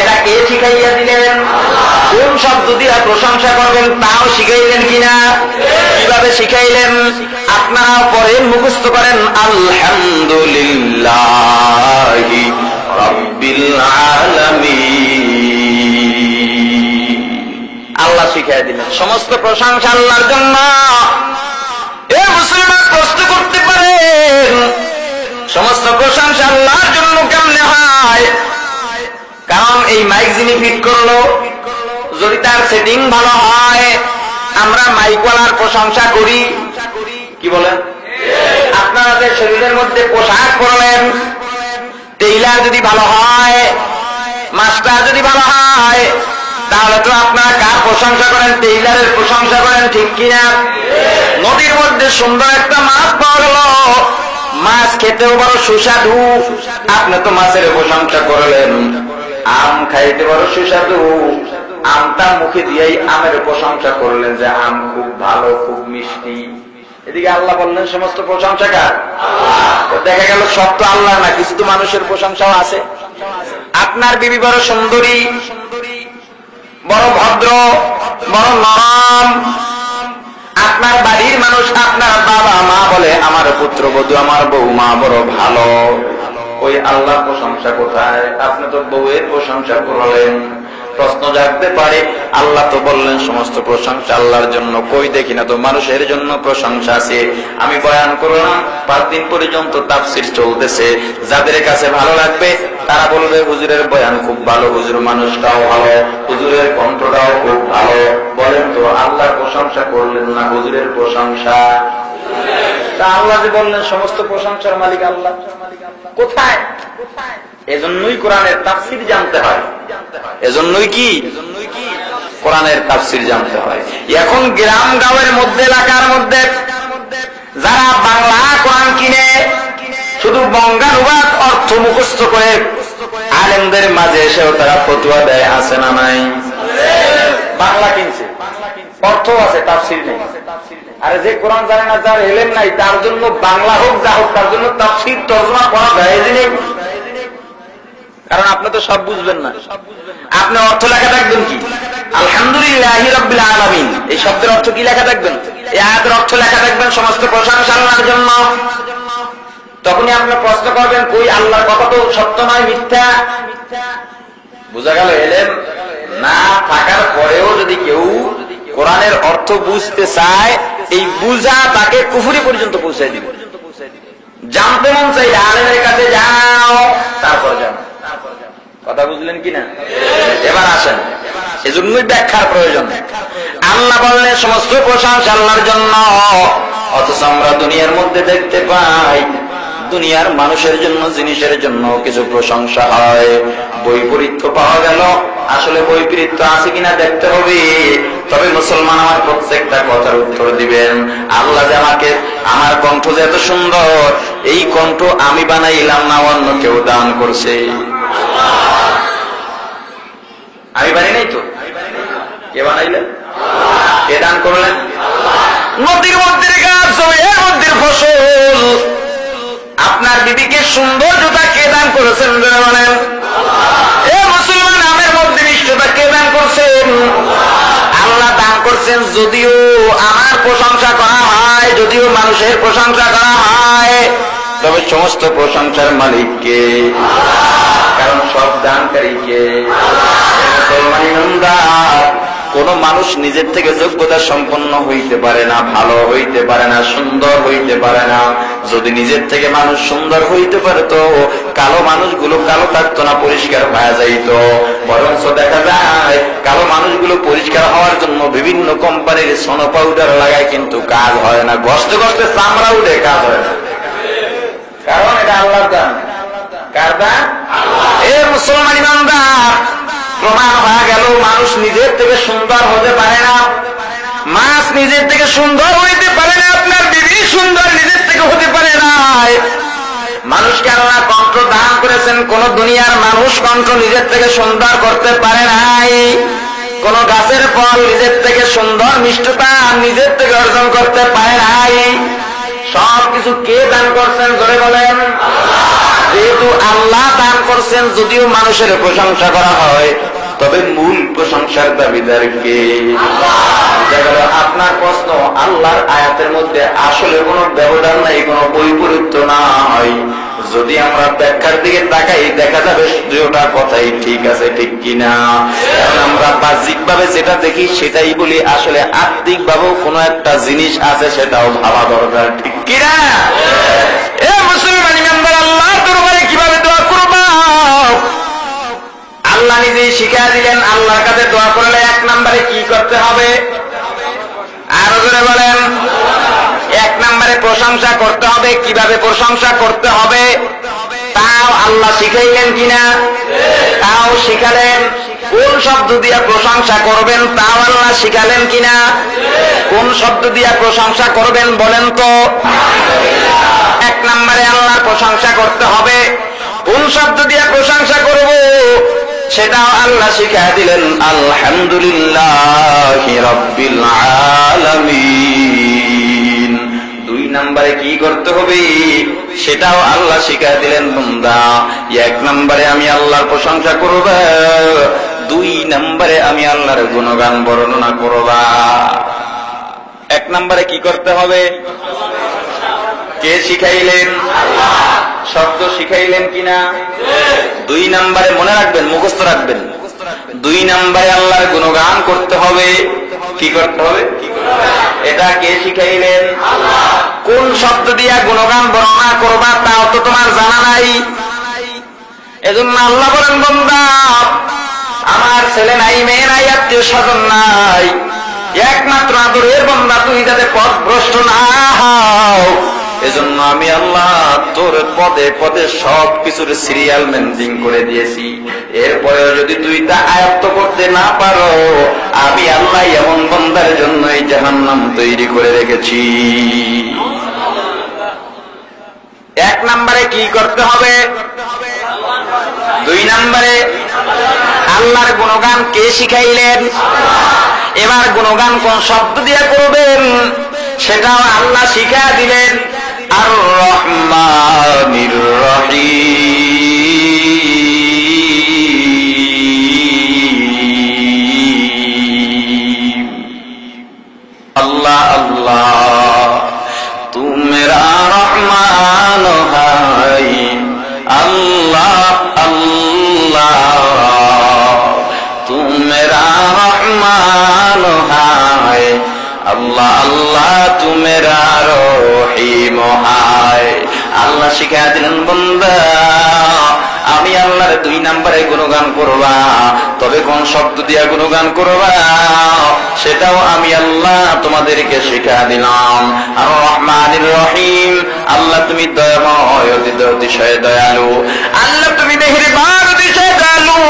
এটা কে শিখাইয়া দিলেন? কোন শব্দ দিয়া প্রশংসা করবেন তাও শিখাইলেন কিনা? কিভাবে শিখাইলেন? আপনারা পড়েন, মুখস্থ করেন, আলহামদুলিল্লাহি রাব্বিল আলামিন। আল্লাহ শিখাই দিলেন, সমস্ত প্রশংসা আল্লাহর জন্য। এ মুসলমান, প্রশ্ন করতে পারেন, সমস্ত প্রশংসা আল্লাহর জন্য কেমনে হয়? কারণ এই মাইক যিনি ফিট করলো, যদি তার সেটিং ভালো হয়, আমরা মাইকওয়ালার প্রশংসা করি, কি বলেন? করে শরীরের মধ্যে পোশাক পরলেন, টেইলার যদি ভালো হয়, মাস্টার যদি ভালো হয়, তাহলে তো আপনারা কার প্রশংসা করেন? টেইলারের প্রশংসা করেন, ঠিক কিনা? নদীর মধ্যে সুন্দর একটা মাছ পাওয়া গেল, মাছ খেতেও বড় সুস্বাদু, আপনি তো মাছের প্রশংসা করলেন। আম খাইতে বড় সুস্বাদু, আমটা মুখে দিয়েই আমের প্রশংসা করলেন যে আম খুব ভালো, খুব মিষ্টি। এদিকে আল্লাহ বললেন সমস্ত প্রশংসা কার? দেখা গেল সব তো আল্লাহ না, কিছু তো মানুষের প্রশংসাও আছে। আপনার বিবি বড় সুন্দরী, বড় ভদ্র, বড় নরম, আপনার বাড়ির মানুষ, আপনার বাবা মা বলে আমার পুত্রবধূ, আমার বৌমা বড় ভালো। ওই আল্লাহর প্রশংসা কোথায়? আপনি তো বউয়ের প্রশংসা করলেন। প্রশ্ন জাগতে পারে, আল্লাহ তো বললেন সমস্ত প্রশংসা আল্লাহর জন্য, কই দেখি না তো মানুষের জন্য প্রশংসা আছে। আমি বয়ান করলাম, 5 দিন পর্যন্ত তাফসীর চলতেছে। যাদের কাছে ভালো লাগবে তারা বলবে হুজুরের বয়ান খুব ভালো, হুজুর মানুষটাও ভালো, হুজুরের কণ্ঠটাও খুব ভালো। বলেন তো আল্লাহর প্রশংসা করলেন না হুজুরের প্রশংসা? তা আল্লাহ যে বললেন সমস্ত প্রশংসার মালিক আল্লাহ, কোথায়? এজন্যই কোরআনের তাফসীর জানতে হয়। এজন্যই কি কোরআনের তাফসীর জানতে হয়। এখন গ্রাম গাঁওয়ের মধ্যে, এলাকার মধ্যে যারা বাংলা কোরআন কিনে শুধু বঙ্গানুবাদ অর্থ মুখস্থ করে আলেমদের মাঝে এসেও তারা ফতোয়া দেয়, আছে না নাই? বাংলা কিনছে, অর্থ আছে, তাফসীর নেই। আরে যে কোরআন জানে না, যার এলেম নাই, তার জন্য বাংলা হোক যা হোক, তার জন্য তাফসীর তরজমা করা যায় নেই। কারণ আপনি তো সব বুঝবেন না। আপনি অর্থ লেখা থাকবেন কি? আলহামদুলিল্লাহি রাব্বিল আলামিন, এই শব্দের অর্থ কি লেখা থাকবেন? এই আয়াতের অর্থ লেখা থাকবেন সমস্ত প্রশংসা আল্লাহর জন্য। তখনই আপনি প্রশ্ন করবেন, কই আল্লাহর কথা তো সত্য নয়, মিথ্যা। বুঝা গেল? এলেম না থাকার পরেও যদি কেউ কোরআনের অর্থ বুঝতে চায়, এই বুঝা তাকে কুফরি পর্যন্ত পৌঁছায় দিবে। জানতে মন চাইলে আলেমের কাছে যাও, তারপর জানো। কথা বুঝলেন কিনা? এবার আসেন, এজন্যই ব্যাখ্যার প্রয়োজন। আল্লাহ বললেন সমস্ত প্রশংসা আল্লাহর জন্য, অথচ আমরা দুনিয়ার মধ্যে দেখতে পাই দুনিয়ার মানুষের জন্য, জিনিসের জন্য কিছু প্রশংসা হয়। বৈপরীত্য পাওয়া গেল, আসলে বৈপরীত্য আছে কিনা দেখতে হবে। তবে মুসলমান আমার প্রত্যেকটা কথার উত্তর দিবেন। আল্লাহ যে আমাকে, আমার কণ্ঠ যে এত সুন্দর, এই কণ্ঠ আমি বানাইলাম না, অন্য কেউ দান করছে। আমি বানাই নাই তো, কে বানাইলেন? কে দান করলেন? নদীর মধ্যে গাছ, জমির মধ্যে ফসল, আপনার বিবিকে সৌন্দর্যতা কে দান করেছেন বলেন? এ মুসলমান, আমের মধ্যে মিষ্টতা কে দান করছেন? আল্লাহ দান করছেন। যদিও আমার প্রশংসা করা হয়, যদিও মানুষের প্রশংসা করা হয়, তবে সমস্ত প্রশংসার মালিক কে? কারণ সব দানকারী কে? মুসলমান ইমানদার, কোন মানুষ নিজের থেকে যোগ্যতা সম্পন্ন হইতে পারে না, ভালো হইতে পারে না, সুন্দর হইতে পারে না। যদি নিজের থেকে মানুষ সুন্দর হইতে পারে তো কালো মানুষগুলো কালো থাকতো না, পরিষ্কার হয়ে যাইত। বরঞ্চ দেখা যায় কালো মানুষগুলো পরিষ্কার হওয়ার জন্য বিভিন্ন কোম্পানির সোনো পাউডার লাগায়, কিন্তু কাজ হয় না। ঘষতে ঘষতে চামড়া উঠে, কাজ হয় না। কারণ এটা আল্লাহর দান। কার দান? এ মুসলমান ইমানদার, প্রমাণ হয়ে গেল মানুষ নিজের থেকে সুন্দর হতে পারে না, মাছ নিজের থেকে সুন্দর হইতে পারে না, আপনার বিবি সুন্দর নিজের থেকে হতে পারে না। মানুষকে আল্লাহ কণ্ঠ দান করেছেন, কোন দুনিয়ার মানুষ কণ্ঠ নিজের থেকে সুন্দর করতে পারে নাই। কোন গাছের ফল নিজের থেকে সুন্দর মিষ্টতা নিজের থেকে অর্জন করতে পারে নাই। সবকিছু কে দান করছেন জোরে বলেন? যেহেতু আল্লাহ দান করছেন, যদিও মানুষের প্রশংসা করা হয়, তবে মূল প্রশংসার দাবিদার কে? আপনার প্রশ্ন, আল্লাহর আয়াতের মধ্যে আসলে কোনো ব্যবধান নাই, কোনো বৈপরীত্য না হয়। যদি আমরা ব্যাখ্যার দিকে তাকাই, দেখা যাবে দুটা কথাই ঠিক আছে, ঠিক কিনা? কারণ আমরা বাহ্যিক ভাবে যেটা দেখি সেটাই বলি, আসলে আত্মিক ভাবেও কোনো একটা জিনিস আছে, সেটাও ভাবা দরকার, ঠিক কিনা? এ মুসলমান ইমানদার, আল্লাহর দরবারে কিভাবে দোয়া করবা? আল্লাহ নিজেই শিখিয়ে দিলেন। আল্লাহর কাছে দোয়া করলে 1 নম্বরে কি করতে হবে? আরো জোরে বলেন। 1 নম্বরে প্রশংসা করতে হবে, কিভাবে প্রশংসা করতে হবে তাও আল্লাহ শিখাইলেন কিনা? তাও শিখালেন। কোন শব্দ দিয়ে প্রশংসা করবেন তাও আল্লাহ শিখালেন কিনা? কোন শব্দ দিয়ে প্রশংসা করবেন বলেন তো? এক নম্বরে আল্লাহর প্রশংসা করতে হবে। কোন শব্দ দিয়ে প্রশংসা করব সেটাও আল্লাহ শিখাই দিলেন, আলহামদুলিল্লাহি রাব্বিল আলামিন। দুই নম্বরে কি করতে হবে সেটাও আল্লাহ শিখাই দিলেন, বান্দা এক নম্বরে আমি আল্লাহর প্রশংসা করব, দুই নম্বরে আমি আল্লাহর গুণগান বর্ণনা করব। এক নম্বরে কি করতে হবে? কে শিখাইলেন? শব্দ শিখাইলেন কিনা? দুই নম্বরে মনে রাখবেন, মুখস্থ রাখবেন, দুই নম্বরে আল্লাহর গুণগান করতে হবে। কি করতে হবে? এটা কে শিখাইলেন? কোন শব্দ দিয়া গুণগান বর্ণনা করবা তাও তো তোমার জানা নাই। এজন্য আল্লাহ বলেন, বান্দা আমার ছেলে নাই, মেয়ে নাই, আত্মীয় স্বজন নাই, একমাত্র আদরের বান্দা তুই যাতে পথভ্রষ্ট না হও এজন্য আমি আল্লাহ তোর পদে পদে সব কিছুর সিরিয়াল মেনটেন করে দিয়েছি। এরপরেও যদি তুই তা আয়ত্ত করতে না পারো আমি আল্লাহ এমন বান্দার জন্যই জাহান্নাম তৈরি করে রেখেছি। এক নম্বরে কি করতে হবে? দুই নম্বরে আল্লাহর গুণগান কে শিখাইলেন? এবার গুণগান কোন শব্দ দিয়ে করবেন সেটাও আল্লাহ শিখা দিলেন, আর রহমানির রহিম। আল্লাহ আল্লাহ তু মেরা রহমান হাই, আল্লাহ আল্লাহ তু মেরা রহমান হাই, আল্লাহ আল্লাহ তু মেরা রহিম হাই। আল্লাহ শিখা দিলেন, বান্দা আমি আল্লাহর দুই নম্বরে গুণগান করবা, তবে কোন শব্দ দিয়া গুণগান করবা সেটাও আমি আল্লাহ তোমাদেরকে শিখা দিলাম। আর রহমানির রহিম, আল্লাহ তুমি দয়াময়, অতিশয় দয়ালু। আল্লাহ তুমি মেহেরবান, অতিশয় দয়ালু।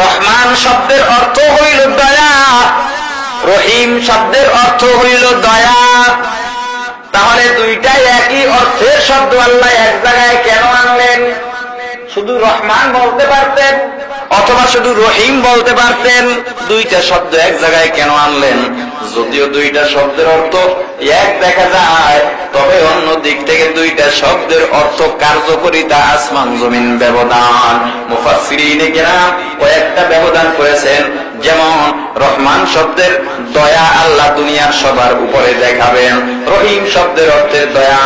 রহমান শব্দের অর্থ হইল দয়া, রহিম শব্দের অর্থ হইল দয়া। তাহলে দুইটাই একই অর্থের শব্দ, আল্লাহ এক জায়গায় কেন আনলেন? শুধু রহমান বলতে পারতেন অথবা শুধু রহিম বলতে পারতেন, দুইটা শব্দ এক জায়গায় কেন আনলেন? যদিও দুইটা শব্দের অর্থ এক দেখা যায়, তবে অন্য দিক থেকে দুইটা শব্দের অর্থ কার্যকরিতা আসমান জমিন ব্যবধান। মুফাসসিরিনে কেরাম কয়েকটা ব্যবধান করেছেন। যেমন রহমান শব্দের দয়া আল্লাহ দুনিয়ার সবার উপরে দেখাবেন, রহিম শব্দের অর্থের দয়া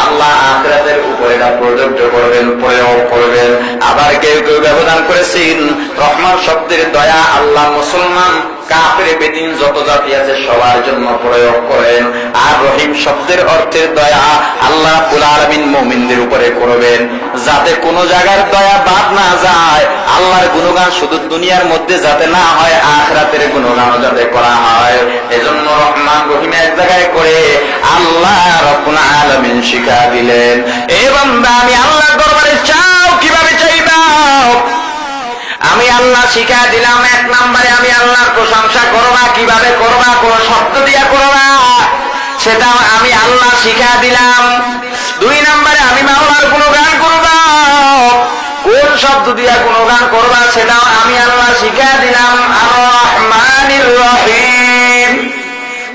আল্লাহ আখিরাতের উপরে প্রযোজ্য করবেন, প্রয়োগ করবেন। আবার কেউ কেউ ব্যবধান করেছেন রহমান শব্দের দয়া আল্লাহ মুসলমান কাফের বেদিন যত জাতি আছে সবার জন্য প্রয়োগ করেন। আর রহিম শব্দের অর্থের দয়া আল্লাহ রাব্বুল আলামিন মুমিনদের উপরে করবেন, যাতে কোনো জায়গার দয়া বাদ না যায়। আল্লাহর গুণগান শুধু দুনিয়ার মধ্যে যাতে না হয়, আখিরাতের গুণগানও যাতে করা হয়। এজন্য রহমান রহিম এক জায়গায় করে আল্লাহ রাব্বুল আলামিন শিখা দিলেন। এই বান্দা আমি আল্লাহর দরবারে চাও, কিভাবে চাইবা? আমি আল্লাহ শিখা দিলাম। এক নম্বরে আমি আল্লাহর প্রশংসা করবা, কিভাবে করবা, কোন শব্দ দিয়া করবা সেটাও আমি আল্লাহ শিখা দিলাম। দুই নম্বরে আমি মাওলার গুণগান করবা, কোন শব্দ দিয়া গুণগান করবা সেটাও আমি আল্লাহ শিখা দিলাম, আর রহমানির রহিম।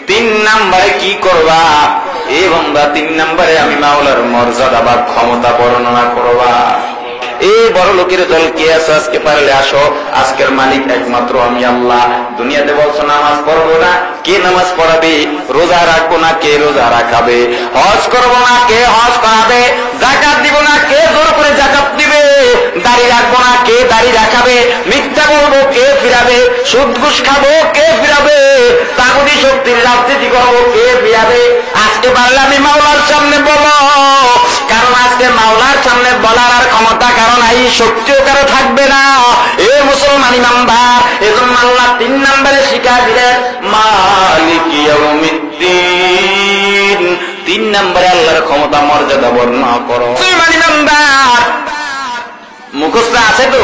তিন নম্বরে কি করবা? এই বান্দা তিন নম্বরে আমি মাওলার মর্যাদা বা ক্ষমতা বর্ণনা করবা। এই বড় লোকের দল কে আছে আজকে? পারলে আসো, আজকের মালিক একমাত্র আমি আল্লাহ। দুনিয়াতে বলছো নামাজ পড়বো না, কে নামাজ পড়াবে? রোজা রাখবো না, কে রোজা রাখাবে? হজ করবো না, কে হজ করাবে? যাকাত দিব না, কে জোর করে যাকাত দিবে? দাড়ি রাখবো না, কে দাড়ি রাখাবে? মিথ্যা বলবো, কে ফিরাবে? সুদ ঘুষ খাবো, কে ফিরাবে? তাগুতি শক্তির রাজনীতি করবো, কে ফিরাবে? আজকে পারলে আমি মাওলার সামনে বলো, কারণ আজকে মাওলার সামনে বলার আর ক্ষমতা কারণ এই শক্তিও কারো থাকবে না। এ মুসলমান ইমানদার, এজন্য আল্লাহ তিন নম্বরে শিখা দিলেন মালিক ইয়াউমিদ্দিন। তিন নম্বরে আল্লাহর ক্ষমতা মর্যাদা বর্ণনা করো। মুখস্থ আছে তো?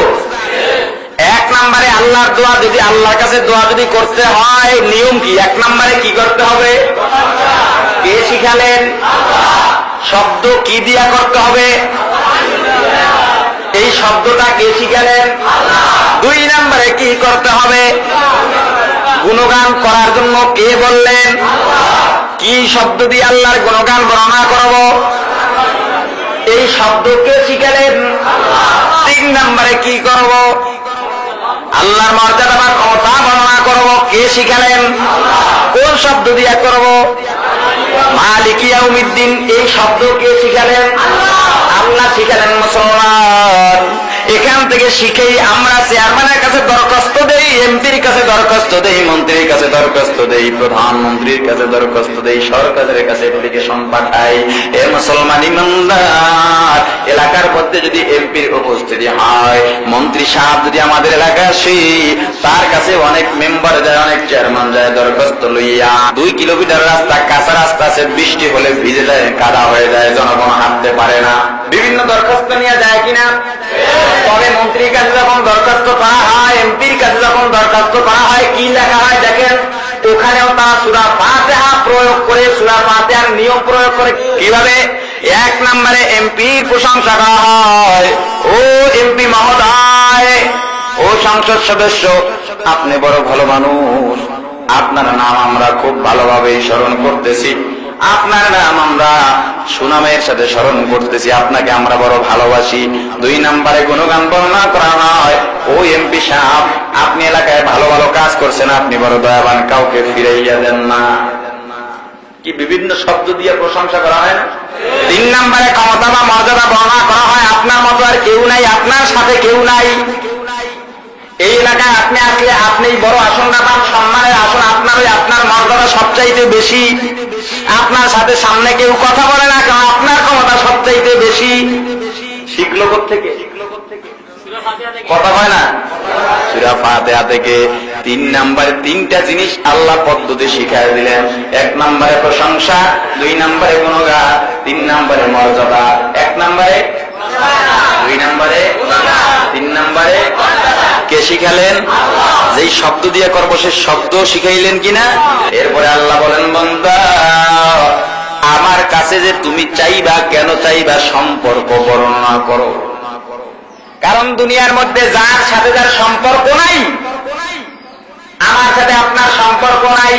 এক নম্বরে আল্লাহর দোয়া, যদি আল্লাহর কাছে দোয়া যদি করতে হয় নিয়ম কি? এক নম্বরে কি করতে হবে? কে শিখালেন? শব্দ কি দিয়া করতে হবে? এই শব্দটা কে শিখালেন? দুই নম্বরে কি করতে হবে? গুণগান করার জন্য কে বললেন? কি শব্দ দিয়ে আল্লাহর গুণগান বর্ণনা করব? এই শব্দ কে শিখালেন? তিন নম্বরে কি করব? আল্লাহর মর্যাদা বা ক্ষমতা বর্ণনা করব, কে শিখালেন? কোন শব্দ দিয়ে করব? মালিক ইয়াউমিদ্দিন, এই শব্দ কে শিখালেন? আল্লাহ শিখালেন। মুসলমান, এখান থেকে শিখেই আমরা চেয়ারম্যানের কাছে দরখাস্ত দেই, এমপির কাছে দরখাস্ত দেই, মন্ত্রীর কাছে দরখাস্ত দেই, প্রধানমন্ত্রীর কাছে দরখাস্ত দেই, সরকারের কাছে অ্যাপ্লিকেশন পাঠাই। এ মুসলমান ইমানদার, এলাকার মধ্যে যদি এমপির উপস্থিতি হয়, মন্ত্রী সাহেব যদি আমাদের এলাকায় আসে, তার কাছে অনেক মেম্বার যায়, অনেক চেয়ারম্যান যায় দরখাস্ত লইয়া। 2 কিলোমিটার রাস্তা, কাঁচা রাস্তা আছে, বৃষ্টি হলে ভিজে যায়, কাদা হয়ে যায়, জনগণ হাঁটতে পারে না। বিভিন্ন দরখাস্ত নিয়ে যায় কিনা? তবে মন্ত্রীর কাছে যখন দরখাস্ত করা হয়, এমপির কাছে যখন দরখাস্ত করা হয়, কি লেখা হয় দেখেন? ওখানেও তারা সূরা ফাতিহা প্রয়োগ করে, সূরা ফাতিহার নিয়ম প্রয়োগ করে। কিভাবে? এক নম্বরে এমপির প্রশংসা করা হয়, ও এমপি মহোদয়, ও সংসদ সদস্য, আপনি বড় ভালো মানুষ, আপনার নাম আমরা খুব ভালোভাবে স্মরণ করতেছি, আপনার নাম আমরা সুনামের সাথে স্মরণ করতেছি, আপনাকে আমরা বড় ভালোবাসি। 2 নম্বরে গুণগান বর্ণনা করা হয়, ও এমপি সাহেব, আপনি এলাকায় ভালো ভালো কাজ করছেন, আপনি বড় দয়াবান, কাউকে ফিরাইয়া দেন না। কি বিভিন্ন শব্দ দিয়ে প্রশংসা করা হয় না? 3 নম্বরে ক্ষমতা বা মর্যাদা বর্ণনা করা হয়, আপনার মতো আর কেউ নাই, আপনার সাথে কেউ নাই, এই এলাকায় আপনি আসলে আপনি বড় আসন না পান, সম্মানের আসন আপনার, ওই আপনার মর্যাদা সবচাইতে বেশি, আপনার সাথে সামনে কেউ কথা বলে না, কারণ আপনার ক্ষমতা সবচাইতে বেশি। শিখলো কোত্থেকে? কথা হয় না? সূরা ফাতিহা থেকে। 3 নম্বরে 3টা জিনিস আল্লাহ পদ্ধতি শিখায় দিলেন। 1 নম্বরে প্রশংসা, 2 নম্বরে গুণগান, 3 নম্বরে মর্যাদা। 1 নম্বরে, 2 নম্বরে, 3 নম্বরে কে শিখালেন? যেই শব্দ দিয়ে করবো সে শব্দ শিখাইলেন কিনা? এরপরে আল্লাহ বলেন, বান্দা, আমার কাছে যে তুমি চাইবা, কেন চাইবা? সম্পর্ক বর্ণনা করো। কারণ দুনিয়ার মধ্যে যার সাথে যার সম্পর্ক নাই, আমার সাথে আপনার সম্পর্ক নাই,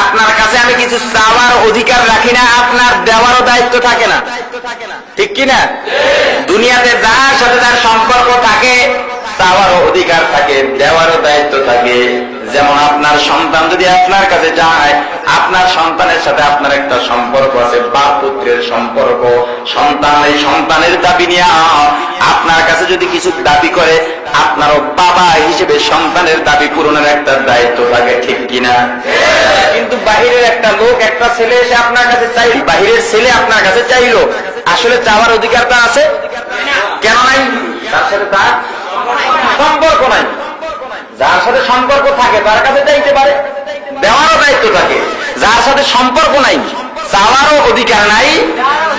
আপনার কাছে আমি কিছু চাওয়ার অধিকার রাখি না, আপনার দেওয়ারও দায়িত্ব থাকে না, ঠিক কিনা? দুনিয়াতে যার সাথে যার সম্পর্ক থাকে, চাওয়ারও অধিকার থাকে, দেওয়ারও দায়িত্ব থাকে। যেমন আপনার সন্তান যদি আপনার কাছে যায়, আপনার সন্তানের সাথে আপনার একটা সম্পর্ক আছে, বাপ পুত্রের সম্পর্ক। সন্তান এই সন্তানের দাবি নিয়ে আপনার কাছে যদি কিছু দাবি করে, আপনারও বাবা হিসেবে সন্তানের দাবি পূরণের একটা দায়িত্ব থাকে, ঠিক কিনা? কিন্তু বাহিরের একটা লোক, একটা ছেলে এসে আপনার কাছে চাইল, বাহিরের ছেলে আপনার কাছে চাইলো, আসলে চাওয়ার অধিকারটা আছে? কেন নাই? তার সাথে তার সম্পর্ক নাই। যার সাথে সম্পর্ক থাকে তার কাছে চাইতে পারে, দেওয়ারও দায়িত্ব থাকে। যার সাথে সম্পর্ক নাই, চাওয়ারও অধিকার নাই,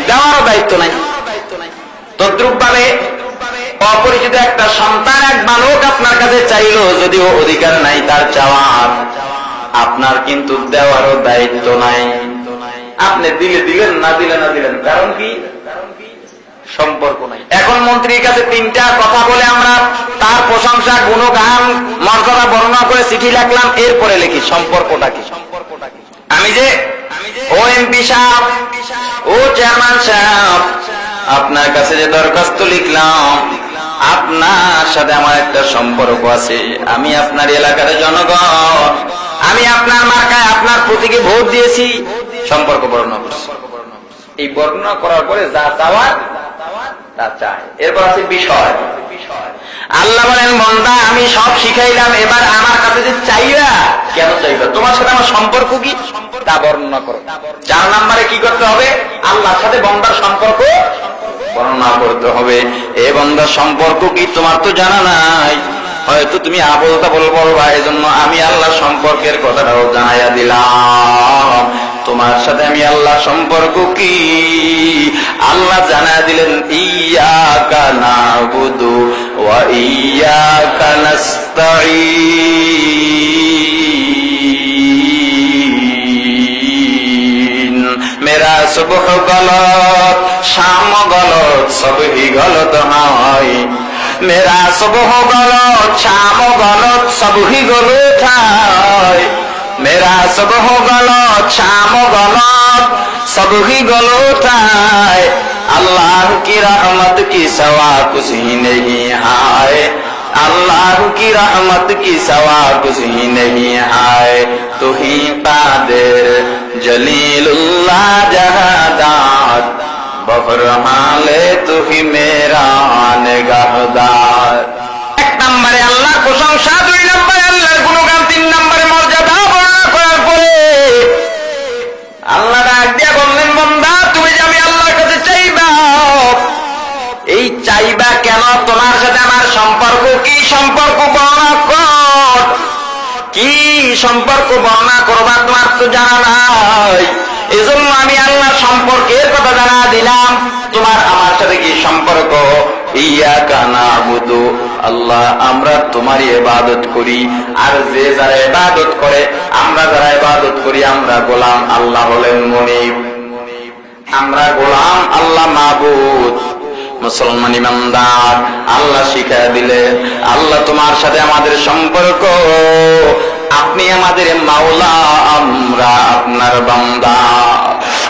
দেওয়ারও দায়িত্ব নাই। তদ্রুপ ভাবে অপরিচিত একটা সন্তান, এক বালক আপনার কাছে চাইলো, যদিও অধিকার নাই তার চাওয়ার, আপনার কিন্তু দেওয়ারও দায়িত্ব নাই। আপনি দিলে দিলেন, না দিলে না দিলেন, কারণ কি? সম্পর্ক নাই। এখন মন্ত্রীর কাছে 3টা কথা বলে আমরা তার প্রশংসা, গুণগান, মর্যাদা বর্ণনা করে চিঠি লিখলাম, এরপরে লিখি সম্পর্কটা কি? আমি যে ও এমপি সাহেব, ও চেয়ারম্যান সাহেব, আপনার কাছে যে দরখাস্ত লিখলাম, আপনার সাথে আমার একটা সম্পর্ক আছে, আমি আপনার এলাকার জনগণ, আমি আপনার মার্কায় আপনার প্রতীকে ভোট দিয়েছি, সম্পর্ক বর্ণনা করছি। এই বর্ণনা করার পরে যা চাওয়ার তা চায়। এরপর আছে বিষয়। আল্লাহ বলেন, বান্দা, আমি সব শিখাইলাম, এবার আমার কাছে যে চাইবা, কেন চাইবা? তোমার সাথে আমার সম্পর্ক কি তা বর্ণনা করো। 4 নম্বরে কি করতে হবে? আল্লাহর সাথে বান্দার সম্পর্ক বর্ণনা করতে হবে। এ বান্দার সম্পর্ক কি তোমার তো জানা নাই, হয়তো তুমি আবল তাবল বলবা, এজন্য আমি আল্লাহ সম্পর্কের কথাটাও জানাইয়া দিলাম। তোমার তোমার সাথে আমি আল্লাহ সম্পর্ক কি? আল্লাহ জানা দিলেন ইয়্যাকা না'বুদু ওয়া ইয়্যাকা নাস্তাঈন। মেরা সুবহ গলত, শাম গলত, সবহি গলত হয়। মেরা সুবহ গলত, শাম গলত, সবহি গলত হয়। मेरा सुबह गलत, शाम गलत, सब ही गलत है। अल्लाह की रहमत की सवा कुछ ही नहीं है। अल्लाह की रहमत की सवा कुछ ही नहीं है। तू ही कादिर जलीलुल्लाह जहादार, बहरहाले तू ही मेरा निगाहदार। एक नंबरे अल्लाह प्रशंसा, दुई नंबरे अल्लाहर गुणगान, तीन नंबरे मर्यादा আল্লাহ ডাক দিয়া বললেন, বান্দা তুমি যে আমি আল্লাহর কাছে চাইবা, এই চাইবা কেন? তোমার সাথে আমার সম্পর্ক কি? সম্পর্ক বর্ণনা কর। কি সম্পর্ক বর্ণনা করবা তোমার তো জানা নাই। এজন্য আমি আল্লাহ সম্পর্কের কথা জানা দিলাম। তোমার আমার সাথে কি সম্পর্ক? ইয়্যাকা না'বুদু, আল্লাহ আমরা তোমারই ইবাদত করি। আর যে যারা ইবাদত করে, আমরা যারা ইবাদত করি, আমরা গোলাম, আল্লাহ হলেন মুনিব। আমরা গোলাম, আল্লাহ মাবুদ। মুসলমান ইমানদার আল্লাহ শিখায়া দিলেন, আল্লাহ তোমার সাথে আমাদের সম্পর্ক, আপনি আমাদের মাওলা, আমরা আপনার বান্দা।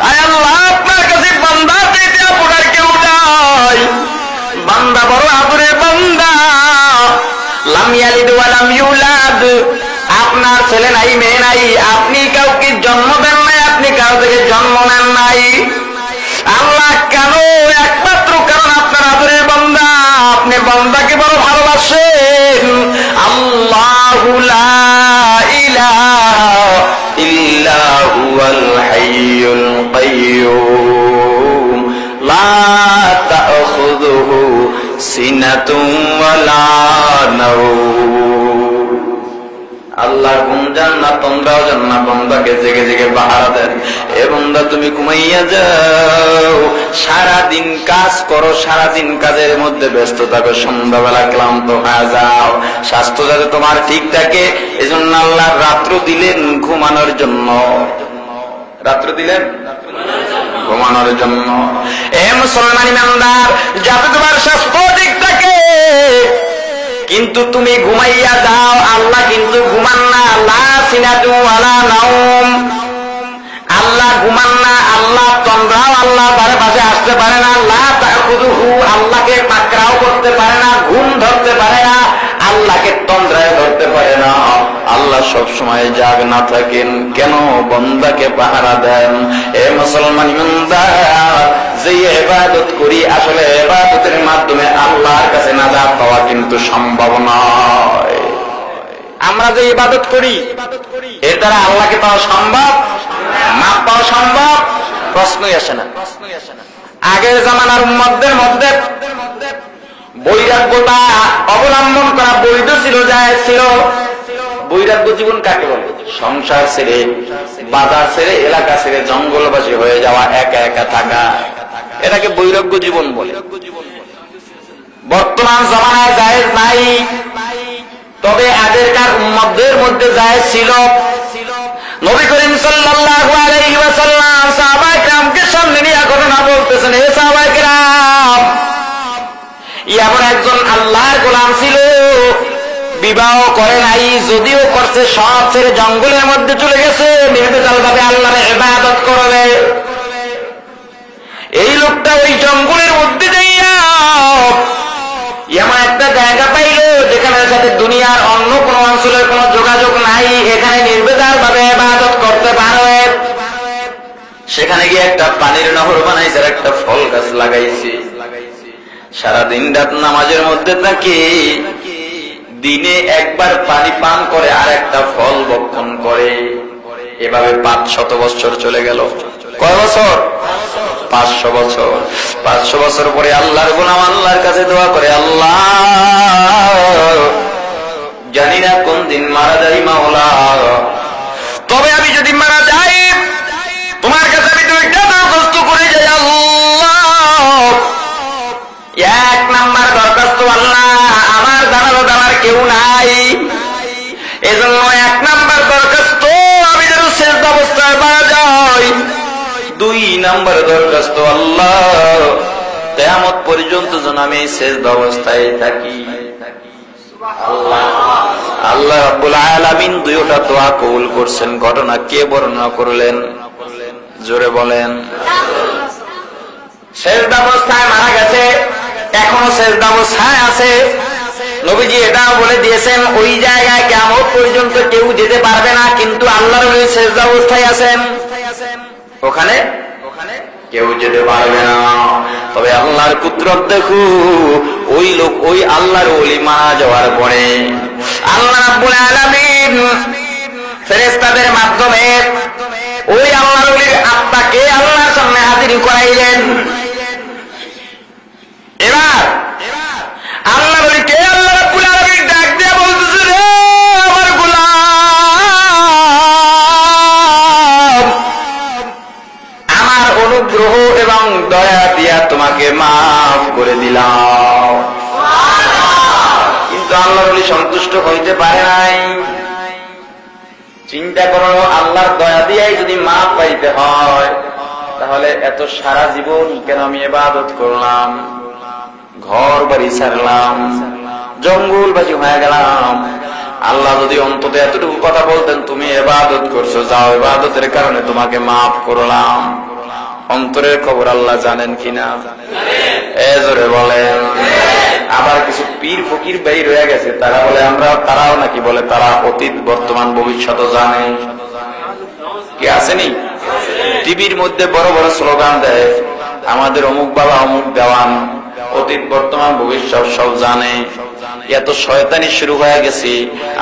আয় আল্লাহ, আপনার কাছে বান্দা চাইতে আপনার কেউ নাই। বান্দা বড় আদরের বান্দা। লাম ইয়ালিদ ওয়া লাম ইউলাদ, আপনার ছেলে নাই, মেয়ে নাই, আপনি কাউকে জন্ম দেন নাই, আপনি কারো থেকে জন্ম নেন নাই। আল্লাহ কেন? একমাত্র কারণ আপনার আদরের বান্দা, আপনি বান্দাকে বড় ভালোবাসেন। আল্লাহু লা ইলাহা ইল্লা হুয়াল হাইয়ুল কাইয়্যুম লা তা'খুযুহু সিনাতুন ওয়া লা নাওম। আল্লাহ ঘুম যান না, তোমরাও যান না, বান্দাকে জেগে জেগে পাহারা দেন। এ বান্দা তুমি ঘুমাইয়া যাও, সারাদিন কাজ করো, সারাদিন কাজের মধ্যে ব্যস্ত থাকো, সন্ধ্যাবেলা ক্লান্ত হয়ে যাও। স্বাস্থ্য যাতে তোমার ঠিক থাকে, এজন্য আল্লাহ রাত্র দিলেন ঘুমানোর জন্য। রাত্র দিলেন ঘুমানোর জন্য। এ মুসলমান ইমানদার, যাতে তোমার স্বাস্থ্য ঠিক থাকে, কিন্তু তুমি ঘুমাইয়া যাও, আল্লাহ কিন্তু ঘুমান না। লা সিনাতু ওয়ালা নাওম, আল্লাহ ঘুমান না। আল্লাহ তন্দ্রাও আল্লাহ ধারে পাশে আসতে পারে না। লা তাখুযুহু, আল্লাহকে পাকড়াও করতে পারে না, ঘুম ধরতে পারে না, আল্লাহকে তন্দ্রায় ধরতে পারে না। আল্লাহ সব সময় জাগ না থাকেন, কেন? বান্দাকে পাহারা দেন। এ মুসলমান ইমানদার, যে ইবাদত করি, আসলে ইবাদতের মাধ্যমে আল্লাহর কাছে নাজাত পাওয়া কিন্তু সম্ভব নয়। আমরা যে ইবাদত করি, এর দ্বারা আল্লাহকে পাওয়া সম্ভব, মাপ পাওয়া সম্ভব? প্রশ্নই আসে না। আগের জামানার উম্মতদের মধ্যে বৈরাগ্যতা অবলম্বন করা বৈধ ছিল, জায়েজ ছিল। বৈরাগ্য জীবন কাকে বলে? সংসার ছেড়ে, বাজার ছেড়ে, এলাকা ছেড়ে জঙ্গলবাসী হয়ে যাওয়া, একা একা থাকা, এটাকে বৈরাগ্য জীবন বলে। বর্তমান জামানায় জায়েজ নাই, তবে আগেরকার উম্মতদের মধ্যে জায়েজ ছিল। নবী করিম সাল্লাল্লাহু আলাইহি ওয়াসাল্লাম সাহাবায়ে কেরামকে সামনে নিয়ে ঘটনা বলতেছেন, হে সাহাবায়ে কেরাম, এমন একজন আল্লাহর গোলাম ছিল, বিবাহ করে নাই, যদিও করছে সব ছেড়ে জঙ্গলের মধ্যে চলে গেছে, নির্বিচার ভাবে আল্লাহর ইবাদত করবে। এই লোকটা ওই জঙ্গলের মধ্যে যাইয়া এমন একটা জায়গা পাইল, যেখানে সাথে দুনিয়ার অন্য কোন অঞ্চলের কোন যোগাযোগ নাই, এখানে নির্বিচার ভাবে ইবাদত করতে পারবে। সেখানে গিয়ে একটা পানির নহর বানাইছে, আর একটা ফল গাছ লাগাইছে। সারাদিন রাত নামাজের মধ্যে থাকে, দিনে একবার পানি পান করে আর একটা ফল ভক্ষণ করে। এভাবে 500 বছর চলে গেল। কয় বছর? 500 বছর। 500 বছর পরে আল্লাহর গোলাম আল্লাহর কাছে দোয়া করে, আল্লাহ, জানি না কোন দিন মারা যাই মাওলা, তবে আমি যদি মারা যাই নাম্বার দরখাস্ত, আল্লাহ কিয়ামত পর্যন্ত যেন আমি সেজদা অবস্থায় থাকি। আল্লাহ রাব্বুল আলামিন দুইটা দোয়া কবুল করছেন। ঘটনা কে বর্ণনা করলেন? জোরে বলেন। সেজদা অবস্থায় মারা গেছে, এখনো সেজদা অবস্থায় আছে। নবীজি এটাও বলে দিয়েছেন ওই জায়গায় কিয়ামত পর্যন্ত কেউ যেতে পারবে না, কিন্তু আল্লাহর ওলি সেজদা অবস্থায় আছেন, ওখানে কেউ যেতে পারবে না। তবে আল্লাহর কুদরত দেখো, ওই লোক ওই আল্লাহর ওলি মারা যাওয়ার পরে আল্লাহ রাব্বুল আলামিন ফেরেশতাদের মাধ্যমে ওই আল্লাহর ওলির আত্মাকে আল্লাহর সামনে হাজির করাইলেন। এবার আল্লাহর ওলিকে আল্লাহ রাব্বুল আলামিন ডাক দিয়ে বলতেছে, রে আমার গোলাম, আমার অনুগ্রহ এবং দয়া দিয়া তোমাকে মাফ করে দিলাম। কিন্তু আল্লাহর ওলি সন্তুষ্ট হইতে পারে নাই। চিন্তা করো, আল্লাহর দয়া দিয়াই যদি মাফ পাইতে হয়, তাহলে এত সারা জীবন কেন আমি ইবাদত করলাম, ঘর বাড়ি ছাড়লাম, জঙ্গলবাসী হয়ে গেলাম। আল্লাহ যদি অন্তত এতটুকু কথা বলতেন, তুমি ইবাদত করছো, যাও, ইবাদতের কারণে তোমাকে মাফ করলাম। অন্তরের খবর আল্লাহ জানেন কিনা? জোরে বলেন। আবার কিছু পীর ফকির বের হয়ে গেছে, তারা বলে তারাও নাকি বলে তারা অতীত বর্তমান ভবিষ্যৎ জানে। কি আসেনি? টিভির মধ্যে বড় বড় স্লোগান দেয়, আমাদের অমুক বাবা অমুক দেওয়ান, অতীত বর্তমান ভবিষ্যৎ সব জানে। এত শয়তানি শুরু হয়ে গেছে।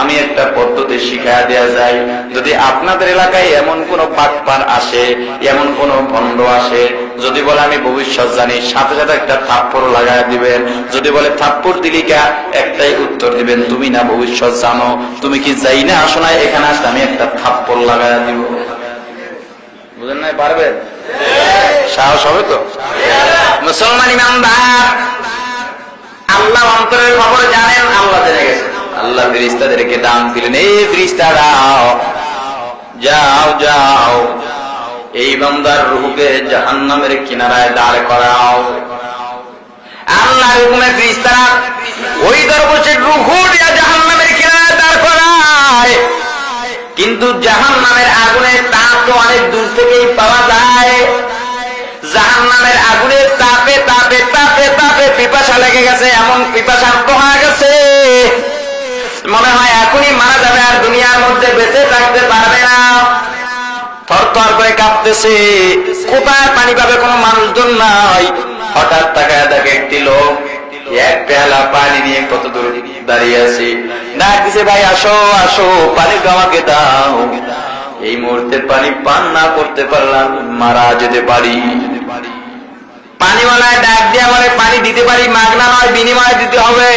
আমি একটা পদ্ধতি শিখায় দেয়া যায়, যদি আপনাদের এলাকায় এমন কোন বাটপার আসে, এমন কোন ভণ্ড আসে, যদি বলে আমি ভবিষ্যৎ জানি, সাথে সাথে একটা থাপ্পড় লাগায় দিবেন। যদি বলে থাপ্পড় দিলি কা, একটাই উত্তর দিবেন, তুমি না ভবিষ্যৎ জানো, তুমি কি যাই না আসো না, এখানে আসলে আমি একটা থাপ্পড় লাগায় দিব। বুঝেন নাই? পারবেন? সাহস হবে তো? মুসলমান ইমানদার, আল্লাহ অন্তরের খবর জানেন, আল্লাহ জেনে গেছেন। আল্লাহ ফেরেশতাদেরকে ডাক দিলেন, এই ফেরেশতারা যাও যাও, এই বান্দার রূহকে জাহান্নামের কিনারায় দাঁড় করাও। আল্লাহর হুকুমে ফেরেশতারা ওই দরবেশের রূহ দিয়ে জাহান্নামের কিনারায় দাঁড় করায়। কিন্তু জাহান্নামের আগুনের তাপ তো অনেক দূর থেকেই পাওয়া যায়। জাহান্নামের আগুনের তাপে তাপে তাপে তাপে পিপাসা লেগে গেছে, এমন পিপাসার্ত হয়ে গেছে, মনে হয় এখনই মারা যাবে, আর দুনিয়ার মধ্যে বেঁচে থাকতে পারবে না। থরথর করে কাঁপতেছে, কোথায় পানি পাবে, কোনো মানুষজন নাই। হঠাৎ তাকায় দেখে একটি লোক এক পেয়ালা পানি নিয়ে কত দূর দাঁড়িয়ে আছে। ডাক দিছে, ভাই আসো আসো, পানি আমাকে দাও। এই মুহূর্তে পানি পান না করতে পারলাম, মারা যেতে পারি। পানিওয়ালায় ডাক দিয়া বলে, পানি দিতে পারি, মাগনা নয়, বিনিময়ে দিতে হবে।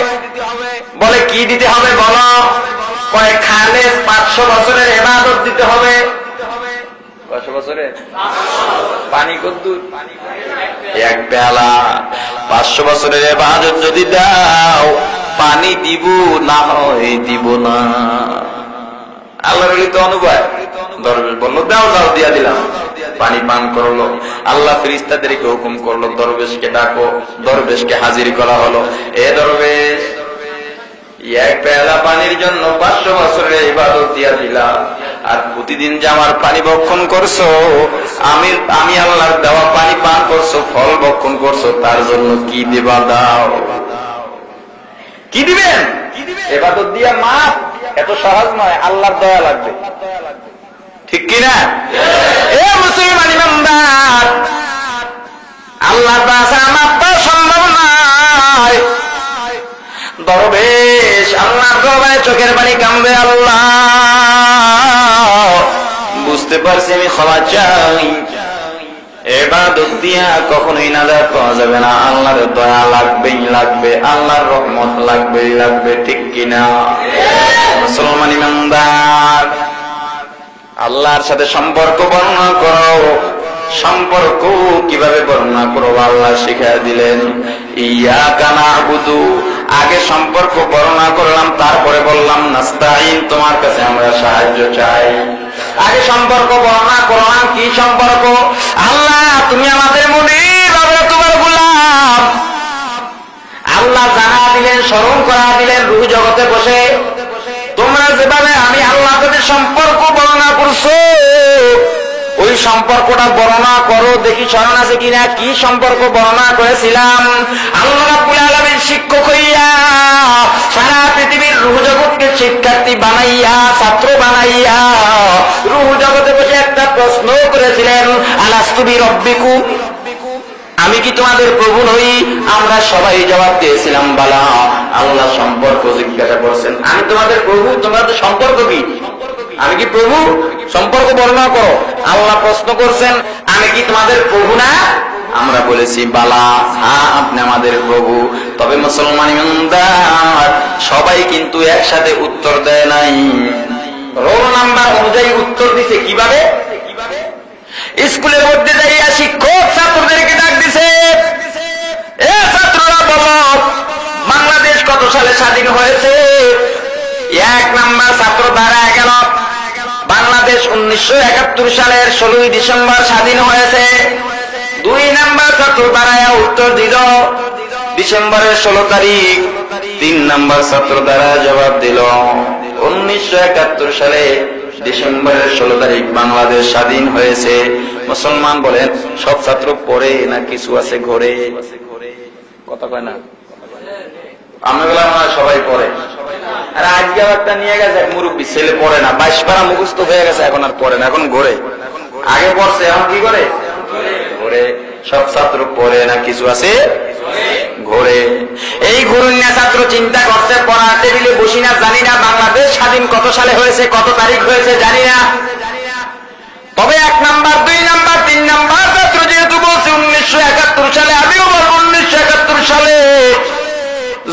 বলে কি দিতে হবে বলো? কয়েক খালে 500 বছরের ইবাদত দিতে হবে। 500 বছরের পানি কদ্দুর? এক পেয়ালা। 500 বছরের ইবাদত যদি দাও, পানি দিব, না হয় দিব না। আল্লাহর ওলি তো অনুভব। দরবেশ বলল, দাও দাও, দিয়া দিলাম। পানি পান করলো। আল্লাহ ফেরেশতাদেরকে হুকুম করলো, দরবেশকে ডাকো। দরবেশকে হাজির করা হলো। এ দরবেশ, এক পেয়ালা পানির জন্য 500 বছরের ইবাদত দিয়া দিলাম, আর প্রতিদিন যে আমার পানি ভক্ষণ করছো, আমি আল্লাহর দেওয়া পানি পান করছো, ফল ভক্ষণ করছো, তার জন্য কি দেবা দাও। কি দিবেন? ইবাদত দিয়া মাফ এত সহজ নয়, আল্লাহর দয়া লাগবে, ঠিক কিনা? এ মুসলমান ইমানদার, আল্লাহ তাআলা মাফ পাওয়া সম্ভব নয়। দরবেশ আল্লাহর দরবারে চোখের পানি কামবে, আল্লাহ বুঝতে পারছি আমি ক্ষমা চাই, ইবাদত দিয়া কখনোই নাজাত পাওয়া যাবে না, আল্লাহর দয়া লাগবেই লাগবে, আল্লাহর রহমত লাগবেই লাগবে, ঠিক কিনা? মুসলমান ইমানদার, আল্লাহর সাথে সম্পর্ক বর্ণনা করো। সম্পর্ক কিভাবে বর্ণনা করো আল্লাহ শিখিয়ে দিলেন। ইয়াকা না'বুদু, আগে সম্পর্ক বর্ণনা করলাম, তারপরে বললাম নাস্তাইন, তোমার কাছে আমরা সাহায্য চাই। আগে সম্পর্ক বর্ণনা করলাম, কি সম্পর্ক? আল্লাহ তুমি আমাদের মুনিব, আমরা তোমার গোলাম। আল্লাহ জানা দিলেন, স্মরণ করা দিলেন রূহ জগতে বসে, তোমরা যেভাবে আমি আল্লাহ তাদের সম্পর্ক বর্ণনা করছো, ওই সম্পর্কটা বর্ণনা করো দেখি, স্মরণ আছে কিনা। কি সম্পর্ক বর্ণনা করেছিলাম? আল্লাহ রাব্বুল আলামিন শিক্ষক হইয়া সারা পৃথিবীর রূহ জগৎকে শিক্ষার্থী বানাইয়া, ছাত্র বানাইয়া রূহ জগতে বসে একটা প্রশ্ন করেছিলেন, আলাস্তু বিরব্বিকুম, আমি কি তোমাদের প্রভু নই? আমরা সবাই জবাব দিয়েছিলাম বালা। আল্লাহ সম্পর্ক জিজ্ঞাসা করছেন, আমি তোমাদের প্রভু, তোমাদের সম্পর্ক কি? আমি কি প্রভু? সম্পর্ক বর্ণনা করো। আল্লাহ প্রশ্ন করছেন, আমি কি তোমাদের প্রভু না? আমরা বলেছি বালা, হ্যাঁ আপনি আমাদের প্রভু। তবে মুসলমান ইমানদার সবাই কিন্তু একসাথে উত্তর দেয় নাই, রোল নাম্বার অনুযায়ী উত্তর দিছে। কিভাবে? স্কুলের মধ্যে যাইয়া শিক্ষক ছাত্রদেরকে ডাক দিছে, এ ছাত্ররা বলো বাংলাদেশ কত সালে স্বাধীন হয়েছে? এক নাম্বার ছাত্র দাঁড়ায় গেল, বাংলাদেশ 1971 সালের 16ই ডিসেম্বর স্বাধীন হয়েছে। দুই নাম্বার ছাত্র দাঁড়ায় উত্তর দিল ডিসেম্বরের 16 তারিখ। তিন নাম্বার ছাত্র দাঁড়ায় জবাব দিল 1971 সালে ডিসেম্বরের 16 তারিখ বাংলাদেশ স্বাধীন হয়েছে। মুসলমান বলেন সব ছাত্র পড়ে না কিছু আছে ঘরে? কথা কয় না? আমি বললাম না সবাই পড়ে। আর আজকে একটা নিয়ে গেছে এক মুরব্বী ছেলে পড়ে না, 22 পারা মুখস্থ হয়ে গেছে, এখন আর পড়ে না, এখন ঘরে। আগে পড়ছে, এখন কি করে? ঘরে। সব ছাত্র পড়ে না কিছু আছে ঘরে। এই ঘুরুন্যা ছাত্র চিন্তা করছে, পড়ার টেবিলে বসি না জানি না, বাংলাদেশ স্বাধীন কত সালে হয়েছে, কত তারিখ হয়েছে জানি না। তবে 1 নাম্বার 2 নাম্বার 3 নাম্বার ছাত্র যেহেতু বলছে 1971 সালে, আমিও বলবো 1971 সালে।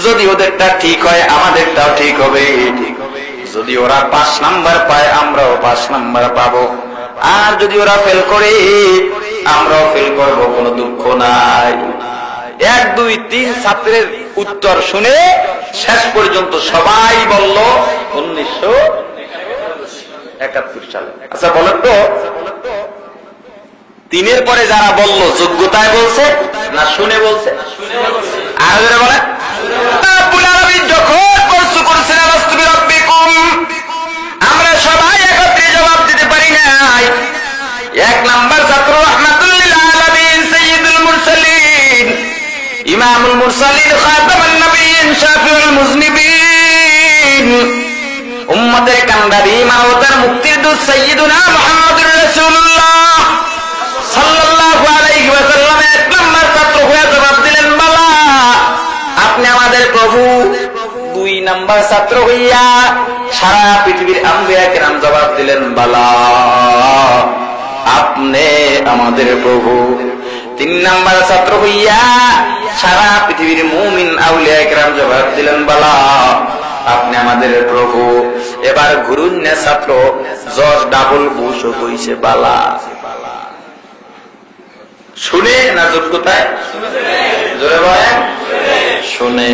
যদি ওদেরটা ঠিক হয় আমাদেরটাও ঠিক হবে। যদি ওরা 5 নাম্বার পায় আমরাও 5 নাম্বার পাবো, আর যদি ওরা ফেল করে আমরাও ফেল করবো, কোনো দুঃখ নাই। 1 2 3 ছাত্রের উত্তর শুনে শেষ পর্যন্ত সবাই বলল 1971 সালে। আচ্ছা বলেন তো, 3-এর পরে যারা বলল যোগ্যতায় বলছে না শুনে বলছে? আর যারা বলে যখন প্রশ্ন করছেন আলাস্তু বিরব্বিকুম, আমরা সবাই একত্রে জবাব দিতে পারি নাই। 1 নাম্বার ছাত্র রাহমাতুল লিল আলামিন সাইয়্যিদুল মুরসালিন, ইমামুল মুরসালিন, খাতামুন নবিয়্যিন, শাফিউল মুযনিবিন, উম্মতের কান্ডারি, মানবতার মুক্তির দূত সাইয়্যিদুনা মুহাম্মদুর রাসূলুল্লাহ সাল্লাল্লাহু আলাইহি ওয়াসাল্লাম 1 নাম্বার ছাত্র হয়ে জবাব দিলেন বালা, আপনি আমাদের প্রভু। 2 নাম্বার ছাত্র হইয়া সারা পৃথিবীর আম্বিয়া কিরাম জবাব দিলেন বালা, আপনি আমাদের প্রভু। 3 নাম্বার ছাত্র হইয়া সারা পৃথিবীর মুমিন আউলিয়া কিরাম জবাব দিলেন বালা, আপনি আমাদের প্রভু। এবার গুরুন্যা ছাত্র জজ ডাবল বুশ কইছে বালা। শুনে না যোগ্যতায়? জোরে বলেন শুনে।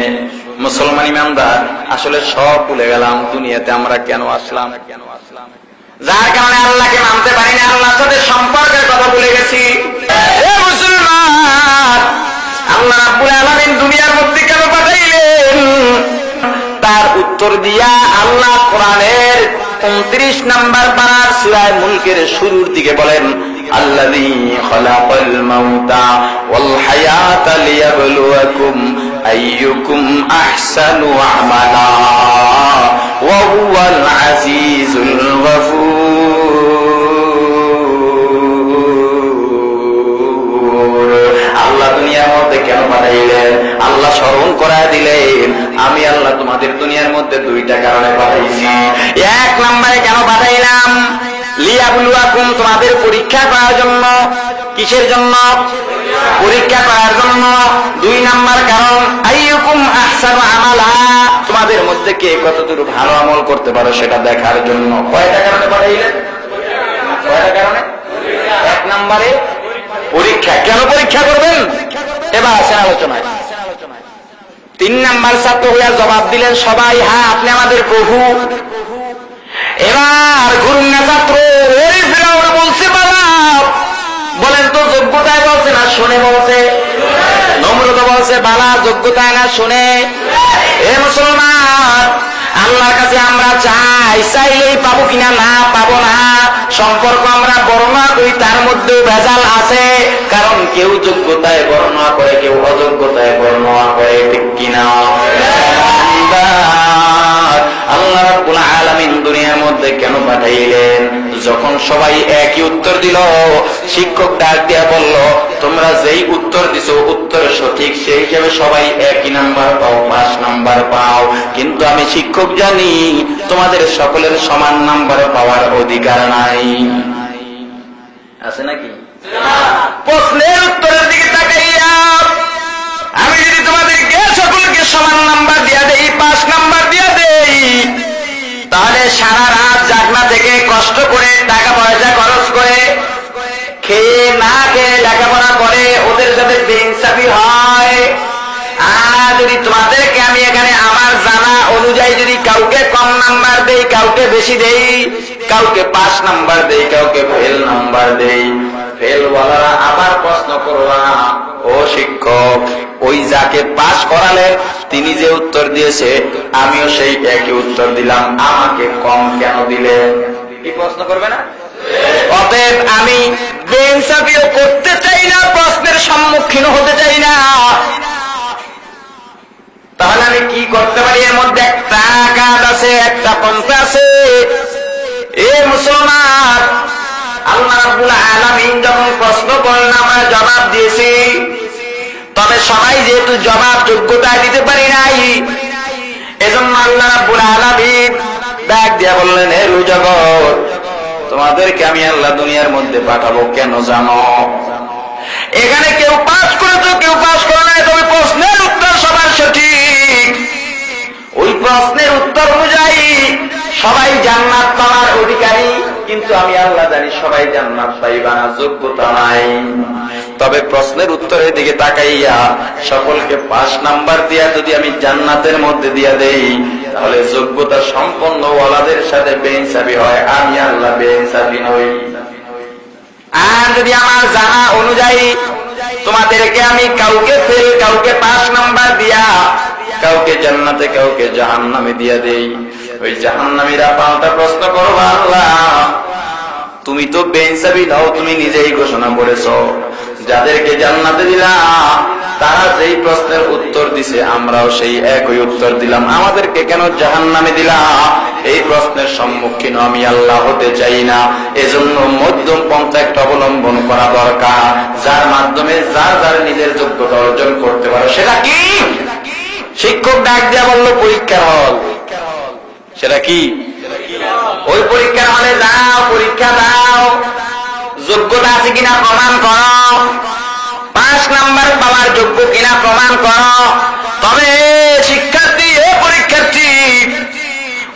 মুসলমান ইমানদার আসলে সব ভুলে গেলাম, দুনিয়াতে আমরা কেন আসলাম, যার কারণে আল্লাহকে মানতে পারি না, আল্লাহর সাথে সম্পর্কের কথা ভুলে গেছি। হে মুসলমান, আল্লাহ রাব্বুল আলামিন দুনিয়ার মধ্যে কেন পাঠাইলেন? তার উত্তর দিয়া আল্লাহ কোরআনের 29 নাম্বার পারার সূরা মুলকের শুরুর দিকে বলেন, আল্লাযী খালাকাল মাউতা ওয়াল হায়াতা লিয়াবলুয়াকুম আইয়ুকুম আহসানু আমালা ওয়া হুয়াল আজিজুল গফুর। আল্লাহ দুনিয়ার মধ্যে কেন পাঠাইলেন? আল্লাহ স্মরণ করায় দিলেন, আমি আল্লাহ তোমাদের দুনিয়ার মধ্যে 2টা কারণে পাঠাইছি। 1 নম্বরে কেন পাঠাইলাম? লিয়াবলুয়াকুম, তোমাদের পরীক্ষা করার জন্য। কিসের জন্য? পরীক্ষা করার জন্য। 2 নাম্বার কারণ আইয়ুকুম আহসানু আমালা, তোমাদের মধ্যে কে কতদূর ভালো আমল করতে পারো সেটা দেখার জন্য। কয়টা কারণে পাঠাইলেন? কয়টা কারণে? 1 নম্বরে পরীক্ষা। কেন পরীক্ষা করবেন এবার আসেন আলোচনায়। 3 নাম্বার ছাত্র হইয়া জবাব দিলেন সবাই, হ্যাঁ আপনি আমাদের প্রভু। এবার গুরুন্যা ছাত্র ওই ফিরাউন বলছে বাবা, বলেন তো যোগ্যতায় বলছে না শুনে বলছে? নমরুদ বলছে বালা যোগ্যতায় না শুনে? এ মুসলমান, আল্লাহর কাছে আমরা চাইলেই পাবো কিনা? না, পাবো না। সম্পর্ক আমরা বর্ণনা করি, তার মধ্যেও ভেজাল আছে। কারণ কেউ যোগ্যতায় বর্ণনা করে, কেউ অযোগ্যতায় বর্ণনা করে, ঠিক কিনা? আল্লাহ রাব্বুল আলামিন দুনিয়ার মধ্যে কেন পাঠাইলেন? যখন সবাই একই উত্তর দিল, শিক্ষক ডাক দিয়া বলল, তোমরা যেই উত্তর দিছো উত্তর সঠিক, সেই হিসেবে সবাই একই নাম্বার পাও, 5 নাম্বার পাও। কিন্তু আমি শিক্ষক জানি তোমাদের সকলের সমান নাম্বার পাওয়ার অধিকার নাই। আছে নাকি? প্রশ্নের উত্তরের দিকে তাকাইয়া আমি যদি তোমাদেরকে সকলকে সমান নাম্বার দিয়া দেই, 5 নাম্বার দিয়া দেই, তাহলে সারা রাত জাগনা থেকে কষ্ট করে টাকা পয়সা খরচ করে খেয়ে না খেয়ে লেখাপড়া করে ওদের সাথে বেইনসাফি হয়। আর যদি তোমাদেরকে আমি এখানে আমার জানা অনুযায়ী যদি কাউকে কম নাম্বার দেই, কাউকে বেশি দেই, কাউকে 5 নাম্বার দেই, কাউকে ফেল নাম্বার দেই, ফেলওয়ালারা আবার প্রশ্ন করবা, ও শিক্ষক, ওই যাকে পাস করালে তিনি যে উত্তর দিয়েছে আমিও সেই একই উত্তর দিলাম, আমাকে কম কেন দিলেন? কি প্রশ্ন করবে না? অতএব আমি বেইনসাফিও করতে চাই না, প্রশ্নের সম্মুখীন হতে চাই না। তাহলে আমি কি করতে পারি? এর মধ্যে একটা কাজ আছে, একটা পন্থা আছে। এ মুসলমান, আল্লাহ রাব্বুল আলামিন যখন প্রশ্ন করলেন আমরা জবাব দিয়েছি, তবে সবাই যেহেতু জবাব যোগ্যতায় দিতে পারি নাই, এজন্য আল্লাহ রাব্বুল আলামিন ডাক দিয়া বললেন, হে জগৎ, তোমাদেরকে আমি আল্লাহ দুনিয়ার মধ্যে পাঠাবো কেন জানো? এখানে কেউ পাস করেছো, কেউ পাস করে নাই, তবে প্রশ্নের উত্তর সবার সঠিক। ওই প্রশ্নের উত্তর অনুযায়ী সবাই জান্নাত পাওয়ার অধিকারী, কিন্তু আমি আল্লাহ জানি সবাই জান্নাত পাইবা না, যোগ্যতা নাই। তবে প্রশ্নের উত্তরের দিকে তাকাইয়া সকলকে 5 নাম্বার দিয়া যদি আমি জান্নাতের মধ্যে দিয়া দেই, তাহলে যোগ্যতা সম্পন্ন ওয়ালাদের সাথে বেইনসাফি হয়, আমি আল্লাহ বেইনসাফি নই। আর যদি আমার জানা অনুযায়ী তোমাদেরকে আমি কাউকে ফেল, কাউকে 5 নাম্বার দিয়া কাউকে জান্নাতে কাউকে জাহান্নামে দিয়া দেই, ওই জাহান্নামীরা পাল্টা প্রশ্ন করবো, আল্লাহ তুমি তো বেইনসাফি নও, তুমি নিজেই ঘোষণা করেছো যাদেরকে জান্নাতে দিলাম তারা যেই প্রশ্নের উত্তর দিছে আমরাও সেই একই উত্তর দিলাম, আমাদেরকে কেন জাহান্নামে দিলাম? এই প্রশ্নের সম্মুখীন আমি আল্লাহ হতে চাই না। এজন্য মধ্যম পন্থা একটা অবলম্বন করা দরকার, যার মাধ্যমে যার যার নিজের যোগ্যতা অর্জন করতে পারে। সেটা কি? শিক্ষক ডাক দিয়া বলল পরীক্ষার হল। সেটা কি? ওই পরীক্ষার হলে যাও, পরীক্ষা দাও, যোগ্যতা আছে কিনা প্রমাণ করো, 5 নাম্বার পাওয়ার যোগ্য কিনা প্রমাণ করো। তবে শিক্ষার্থী, এ পরীক্ষার্থী,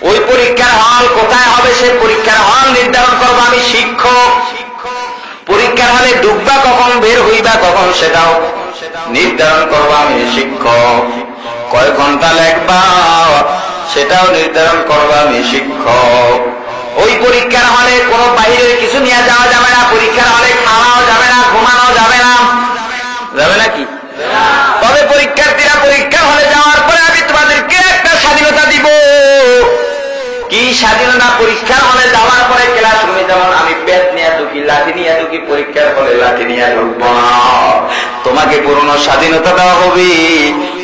ওই পরীক্ষার হল কোথায় হবে সে পরীক্ষার হল নির্ধারণ করবো আমি শিক্ষক। পরীক্ষার হলে ডুববা কখন, বের হইবা কখন, সেটাও নির্ধারণ করবো আমি শিক্ষক। কয় ঘন্টা লেখবা সেটাও নির্ধারণ করবো আমি শিক্ষক। ওই পরীক্ষার হলে কোনো বাইরের কিছু নিয়ে যাওয়া যাবে না, পরীক্ষার হলে খাওয়াও যাবে না, ঘুমানো যাবে না, যাবে নাকি? তবে পরীক্ষার্থীরা পরীক্ষার হলে যাওয়ার পরে আমি তোমাদেরকে একটা স্বাধীনতা দিব। কি স্বাধীনতা? পরীক্ষার হলে যাওয়ার পরে ক্লাসরুমে যেমন আমি পেট নিয়ে ঢুকি, লাঠি নিয়ে ঢুকি, পরীক্ষার হলে লাঠি নিয়ে ঢুকবো না। তোমাকে পূর্ণ স্বাধীনতা দেওয়া হবে।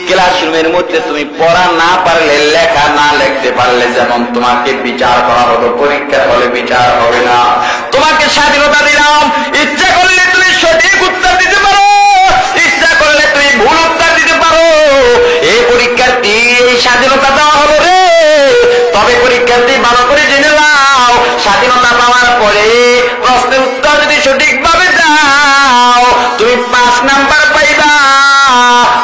ক্লাসরুমের মধ্যে তুমি পড়া না পারলে, লেখা না লিখতে পারলে যেমন তোমাকে বিচার করা হতো, পরীক্ষার হলে বিচার হবে না। তোমাকে স্বাধীনতা দিলাম, ইচ্ছা করলে তুমি সঠিক উত্তর দিতে পারো, ইচ্ছা করলে তুমি ভুল উত্তর দিতে পারো। এই পরীক্ষার্থী এই স্বাধীনতা দেওয়া হলো রে। তবে পরীক্ষার্থী ভালো করে জেনে নাও, স্বাধীনতা পাওয়ার পরে প্রশ্নের উত্তর যদি সঠিকভাবে দাও তুমি 5 নাম্বার পাইবা,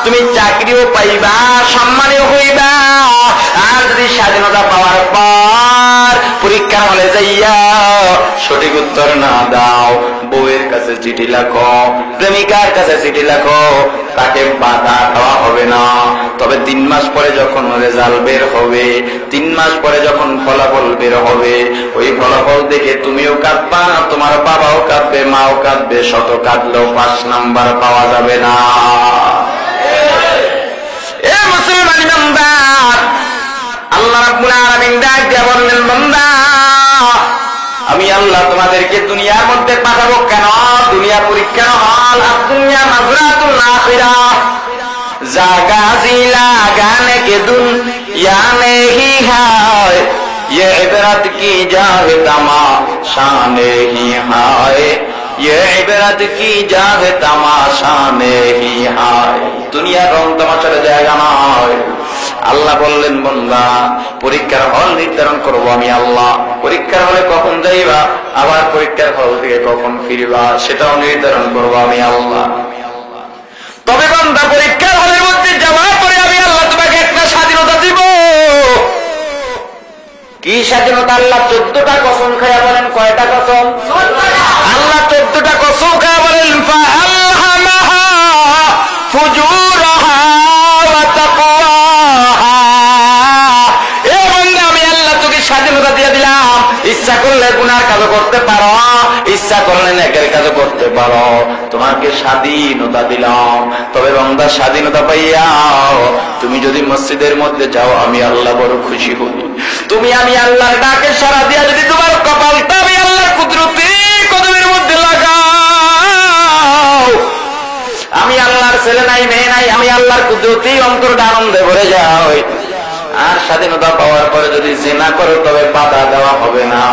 তুমি চাকরিও পাইবা, সম্মানীয় হইবা। আর যদি স্বাধীনতা পাওয়ার পর পরীক্ষার হলে যাইয়া সঠিক উত্তর না দাও, বউয়ের কাছে চিঠি লেখো, প্রেমিকার কাছে চিঠি লেখো, তাকে বাধা দেওয়া হবে না। তবে 3 মাস পরে যখন রেজাল্ট বের হবে, 3 মাস পরে যখন ফলাফল বের হবে, ওই ফলাফল দেখে তুমিও কাঁদবা, তোমার বাবাও কাঁদবে, মাও কাঁদবে, শত কাঁদলেও 5 নাম্বার পাওয়া যাবে না। এ মুসলমান ইমানদার, আল্লাহ রাব্বুল আলামিন ডাক দিয়ে বললেন, বান্দা আমি আল্লাহ তোমাদেরকে দুনিয়ার মধ্যে পাঠাবো কেন? দুনিয়া পরীক্ষার হল, আর দুনিয়া মাজরাতুল আখিরাহ। জাগা জিলা গানে কে দুনিয়া নেহি হায়, ये इबरत की जाहे तमाशा नहीं हाय, ये इबरत की जाहे तमाशा नहीं हाय। দুনিয়ার রং তামাশার জায়গা নয়। আল্লাহ বললেন, বান্দা পরীক্ষার হল নির্ধারণ করবো আমি আল্লাহ। পরীক্ষার হলে কখন যাইবা, আবার পরীক্ষার হল থেকে কখন ফিরবা, সেটাও নির্ধারণ করবো আমি আল্লাহ। তবে বান্দা পরীক্ষার হলের মধ্যে যাওয়ার পরে আমি আল্লাহ তোমাকে একটা স্বাধীনতা দিব। কি স্বাধীনতা? আল্লাহ 14টা কসম খায়া বলেন। কয়টা কসম? আল্লাহ 14টা কসম খায়া বলেন, ফাআলহামাহা ফুজুরাহা ওয়া তাকওয়াহা। এ বান্দা আমি আল্লাহ তোকে স্বাধীনতা দিয়ে দিলাম। ইচ্ছা করলে গুনার কাজও করতে পারো, ইচ্ছা করলে নেকের কাজও করতে পারো, তোমাকে স্বাধীনতা দিলাম। তবে বান্দা স্বাধীনতা পাইয়াও তুমি যদি মসজিদের মধ্যে যাও, আমি আল্লাহ বড় খুশি হই। তুমি আমি আল্লাহর ডাকে সাড়া দিয়া যদি তোমার কপালটা আমি আল্লাহর কুদরতি কদমের মধ্যে লাগাও, আমি আল্লাহর ছেলে নাই মেয়ে নাই, আমি আল্লাহর কুদরতি অন্তরটা আনন্দে ভরে যাই। আর স্বাধীনতা পাওয়ার পরে যদি জিনা করো, তবে বাধা দেওয়া হবে না।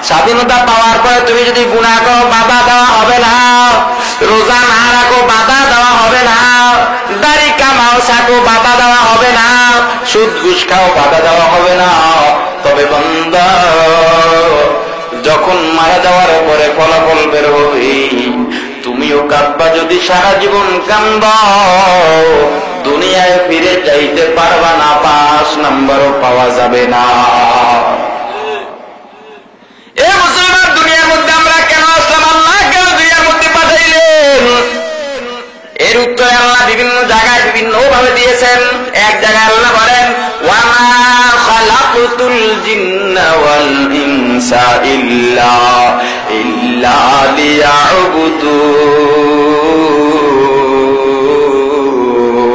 স্বাধীনতা পাওয়ার পরে তুমি যদি গুনাহ করো, বাধা দেওয়া হবে না। রোজা না রাখো, বাধা দেওয়া হবে না। দাড়ি কামাও ছাকো, বাধা দেওয়া হবে না। সুদ ঘুষ খাও, বাধা দেওয়া হবে না। তবে বান্দা যখন মারা যাওয়ার পরে ফলাফল বের হবে, তুমিও কাঁদবা, যদি সারা জীবন কান্দো, দুনিয়ায় ফিরে যাইতে পারবা না, 5 নাম্বারও পাওয়া যাবে না। এ মুসলমান, দুনিয়ার মধ্যে আমরা কেন আসলাম? আল্লাহ কেন দুনিয়ার মধ্যে পাঠাইলেন? এর উত্তরে আল্লাহ বিভিন্ন জায়গায় বিভিন্ন ভাবে দিয়েছেন। এক জায়গায় আল্লাহ বলেন, ওয়া মা খালাকতুল জিন্না ওয়াল ইনসা ইল্লা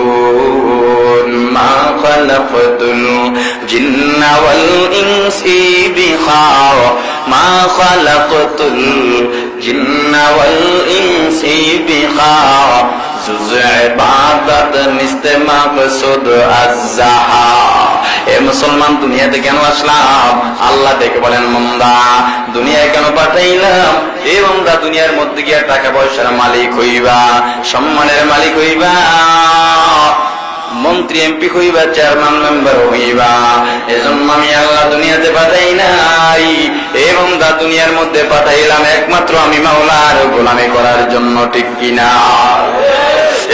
লিয়াবুদুন, মা খালাকতুল জিন্না ওয়াল ইনসি বিখার, মা খালাকতুল জিন্না ওয়াল ইনসি বিখার, জুজে ইবাদত নিস্তে মাকসুদ আয-যাহা। এ মুসলমান, দুনিয়াতে কেন আসলাম? আল্লাহ দেখে বলেন, বান্দা দুনিয়ায় কেন পাঠাইলাম? এই বান্দা দুনিয়ার মধ্যে গিয়ে টাকা পয়সার মালিক হইবা, সম্মানের মালিক হইবা, মন্ত্রী এমপি হইবা, চেয়ারম্যান মেম্বার হইবা। এজন্য আমি আল্লাহ দুনিয়াতে পাঠাই নাই। এই বান্দা দুনিয়ার মধ্যে পাঠাইলাম একমাত্র আমি মাওলার গোলামি করার জন্য, ঠিক কিনা?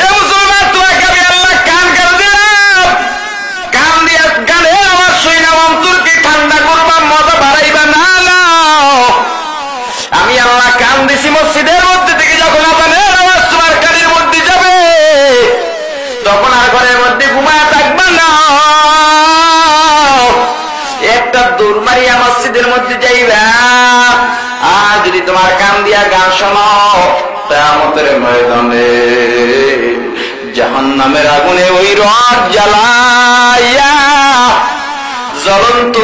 এ মুসলমান, তোমাকে আমি আল্লাহ কান কেন দিলাম? কান দিয়ে গানের আওয়াজ শুই না অন্তরকে ঠান্ডা করবা, মজা বাড়াইবা না। আমি আল্লাহ কান দিছি মসজিদের মধ্যে থেকে, যখন আজানের আওয়াজ তোমার কানের মধ্যে যাবে, তখন আর ঘরের মধ্যে ঘুমায় থাকবা না। একটা দৌড় মারিয়া মসজিদের মধ্যে যাইবা। আর যদি তোমার কান দিয়া গান শোনো, কিয়ামতের ময়দানে জাহান্নামের আগুনে ওই রড জ্বালাইয়া জ্বলন্ত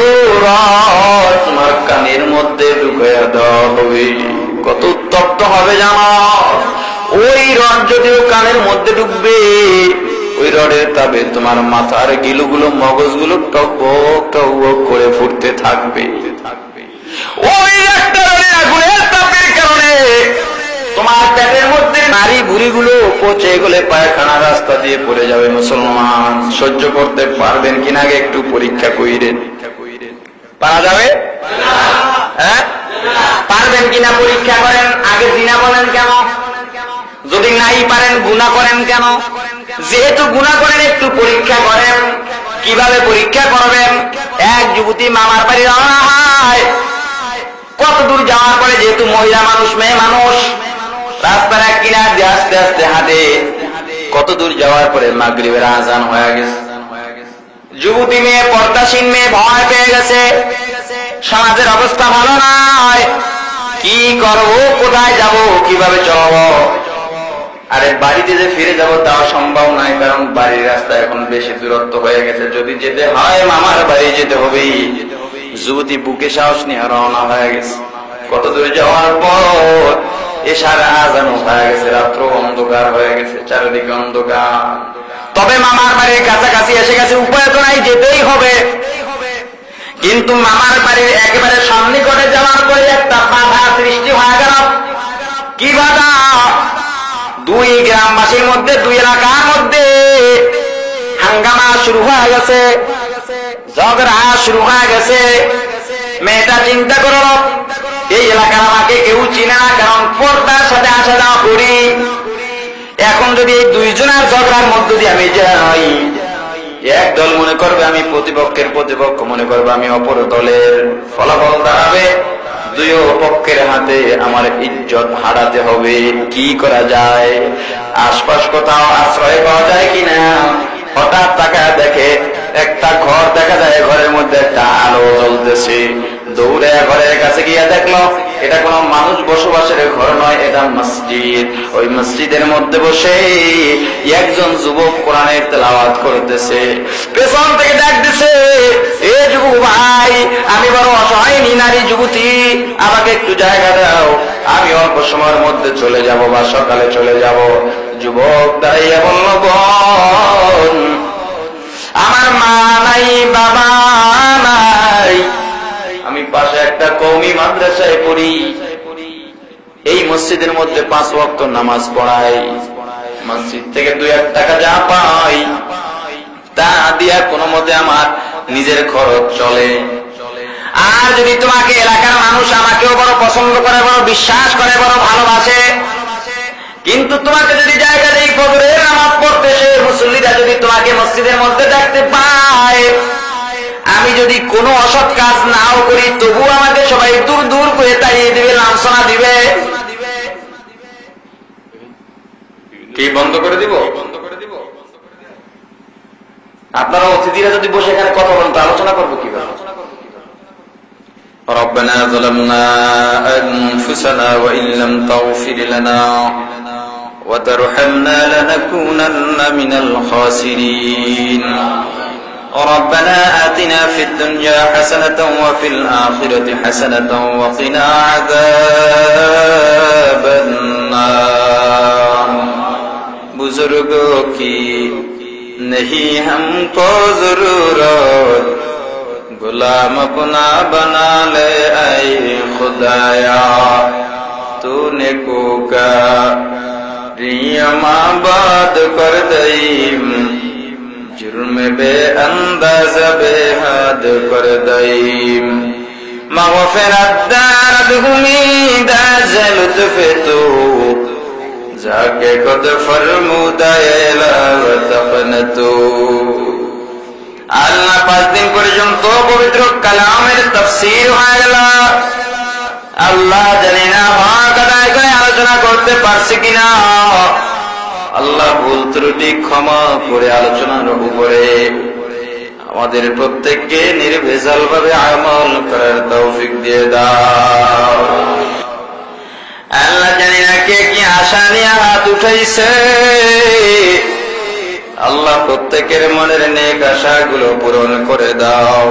রড তোমার কানের মধ্যে ঢুকাইয়া দেওয়া হবে। কত উত্তপ্ত হবে জানো? ওই রড যদিও কানের মধ্যে ঢুকবে, ওই রডের তাপে তোমার মাথার গিলুগুলো, মগজগুলো টকবক টকবক করে ফুটতে থাকবে। ওই একটা আগুনের তাপের কারণে তোমার পেটের মধ্যে নারী ভুঁড়িগুলো পচে গেলে পায়খানা রাস্তা দিয়ে পড়ে যাবে। মুসলমান, সহ্য করতে পারবেন কিনা আগে একটু পরীক্ষা কইরেন। পারা যাবে? হ্যাঁ, পারবেন কিনা পরীক্ষা করেন। আগে জিনা বলেন কেন? যদি নাই পারেন গুনাহ করেন কেন? যেহেতু গুনাহ করেন, একটু পরীক্ষা করেন। কিভাবে পরীক্ষা করবেন? এক যুবতী মামার বাড়ি রওনা হয়। কত দূর যাওয়ার পরে, যেহেতু মহিলা মানুষ, মেয়ে মানুষ, রাস্তার এক কিনার দিয়ে আস্তে আস্তে হাঁটে। কত দূর যাওয়ার পরে মাগরিবের আজান হয়ে গেছে। যুবতী মেয়ে, পর্দাসীন মেয়ে ভয় পেয়ে গেছে, সমাজের অবস্থা ভালো নয়, কি করব, কোথায় যাব, কিভাবে চলবো। আরে বাড়িতে যে ফিরে যাব তাও সম্ভব নয়, কারণ বাড়ির রাস্তা এখন বেশি দূরত্ব হয়ে গেছে, যদি যেতে হয় মামার বাড়ি যেতে হবে। যুবতী বুকে সাহস নিয়ে রওনা হয়ে গেছে। কত দূর যাওয়ার পর এশার আজান হয়ে গেছে, রাত্র অন্ধকার হয়ে গেছে, চারিদিকে অন্ধকার। তবে মামার বাড়ির কাছাকাছি এসে গেছে, উপায় তো নাই, যেতেই হবে। কিন্তু মামার বাড়ির একেবারে সন্নিকটে যাওয়ার পরে একটা বাধা সৃষ্টি হয়ে গেল। কি বাধা? দুই গ্রামবাসীর মধ্যে, দুই এলাকার মধ্যে হাঙ্গামা শুরু হয়ে গেছে, ঝগড়া শুরু হয়ে গেছে। মেয়েটা চিন্তা করল, এই এলাকার আমাকে কেউ চিনে না, কারণ পর্দার সাথে আসা যাওয়া করি। এখন যদি এই দুইজনের ঝগড়ার মধ্য দিয়ে আমি যাই, এক দল মনে করবে আমি প্রতিপক্ষের, প্রতিপক্ষ মনে করবে আমি অপর দলের, ফলাফল দাঁড়াবে দুই পক্ষের হাতে আমার ইজ্জত হারাতে হবে। কি করা যায়? আশপাশ কোথাও আশ্রয় পাওয়া যায় কিনা। হঠাৎ তাকায় দেখে একটা ঘর দেখা যায়, ঘরের মধ্যে একটা আলো জ্বলতেছে। দৌড়ে ঘরের কাছে গিয়ে দেখলো এটা কোনো মানুষ বসবাসের ঘর নয়, এটা মসজিদ। ওই মসজিদের মধ্যে বসে একজন যুবক কোরআনের তেলাওয়াত করতেছে। পেছন থেকে ডাক দিছে, এ যুবক ভাই, আমি বড় অসহায় নারী যুবতী, আমাকে একটু জায়গা দাও, আমি অল্প সময়ের মধ্যে চলে যাব বা সকালে চলে যাব। যুবক দাঁড়িয়ে বলল, বোন, আমার মা নাই, বাবা নাই, আমি পাশে একটা কওমি মাদ্রাসায় পড়ি, এই মসজিদের মধ্যে 5 ওয়াক্ত নামাজ পড়াই, মসজিদ থেকে 2-1 টাকা যা পাই তা দিয়া কোনো মতে আমার নিজের খরচ চলে। আর যদি তোমাকে এলাকার মানুষ আমাকেও বড় পছন্দ করে, বড় বিশ্বাস করে, বড় ভালোবাসে, কিন্তু তোমাকে যদি জায়গা দেই ফজরের নামাজ পড়তে, সে মুসল্লিরা যদি তোমাকে মসজিদের মধ্যে দেখতে পায়, আমি যদি কোনো অসৎ কাজ নাও করি, তবু আমাকে সবাই দূর দূর করে তাড়িয়ে দিবে, লাঞ্ছনা দিবে। কি বন্ধ করে দিব? আপনারা অতিথিরা যদি বসে এখানে কথা বলেন তো আলোচনা করবো কিভাবে? ربنا ظلمنا أنفسنا وإن لم تغفر لنا وترحمنا لنكونن من الخاسرين ربنا آتنا في الدنيا حسنة وفي الآخرة حسنة وقنا عذاب النار बुजुर्गों की नहीं हमको जरूरत गुलाम अपना बना ले ऐ खुदाया तूने को का रियमाबाद कर दईम जुर्म बे अंदाज बेहद कर दईम मग़फ़िरत दारद उम्मीद से लुत्फ़ तू जाके खुद फरमुदाए लावत अपने तू। আল্লাহ 5 দিন পর্যন্ত পবিত্র কালামের তাফসীর হয়ে গেল। আল্লাহ জানি না হক আদায় করে আলোচনা করতে পারছি কিনা। আল্লাহ ভুল ত্রুটি ক্ষমা করে আলোচনার উপরে আমাদের প্রত্যেককে নির্ভেজাল ভাবে আমল করার তৌফিক দিয়ে দাও। আল্লাহ জানি না কে কি আশা নিয়ে হাত উঠাইছে। আল্লাহ প্রত্যেকের মনের নেক আশাগুলো পূরণ করে দাও।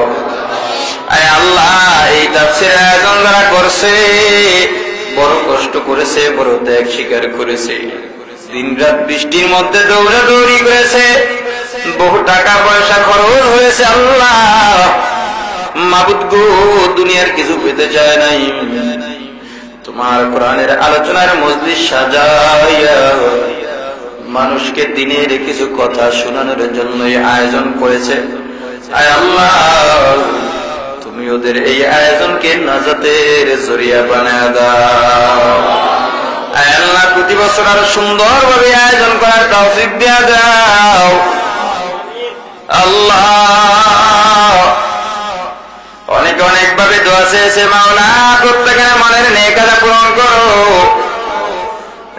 আয় আল্লাহ, এই তাফসীরের আয়োজন যারা করছে বড় কষ্ট করেছে, বড় ত্যাগ স্বীকার করেছে, দিনরাত বৃষ্টির মধ্যে দৌড়াদৌড়ি করেছে, বহু টাকা পয়সা খরচ হয়েছে। আল্লাহ মাবুদ গো, দুনিয়ার কিছু পেতে চায় নাই, তোমার কোরআনের আলোচনার মজলিস সাজাইয়া মানুষকে দিনের কিছু কথা শোনানোর জন্যই আয়োজন করেছে। আয় আল্লাহ, তুমি ওদের এই আয়োজনকে নাজাতের জরিয়া বানায় দাও। আয় আল্লাহ, প্রতি বছর আরো সুন্দরভাবে আয়োজন করার তৌফিক দিয়ে দাও। আল্লাহ অনেক অনেক ভাবে দোয়া চেয়েছে, মাওলা প্রত্যেকের মনের নেক আশা পূরণ করো।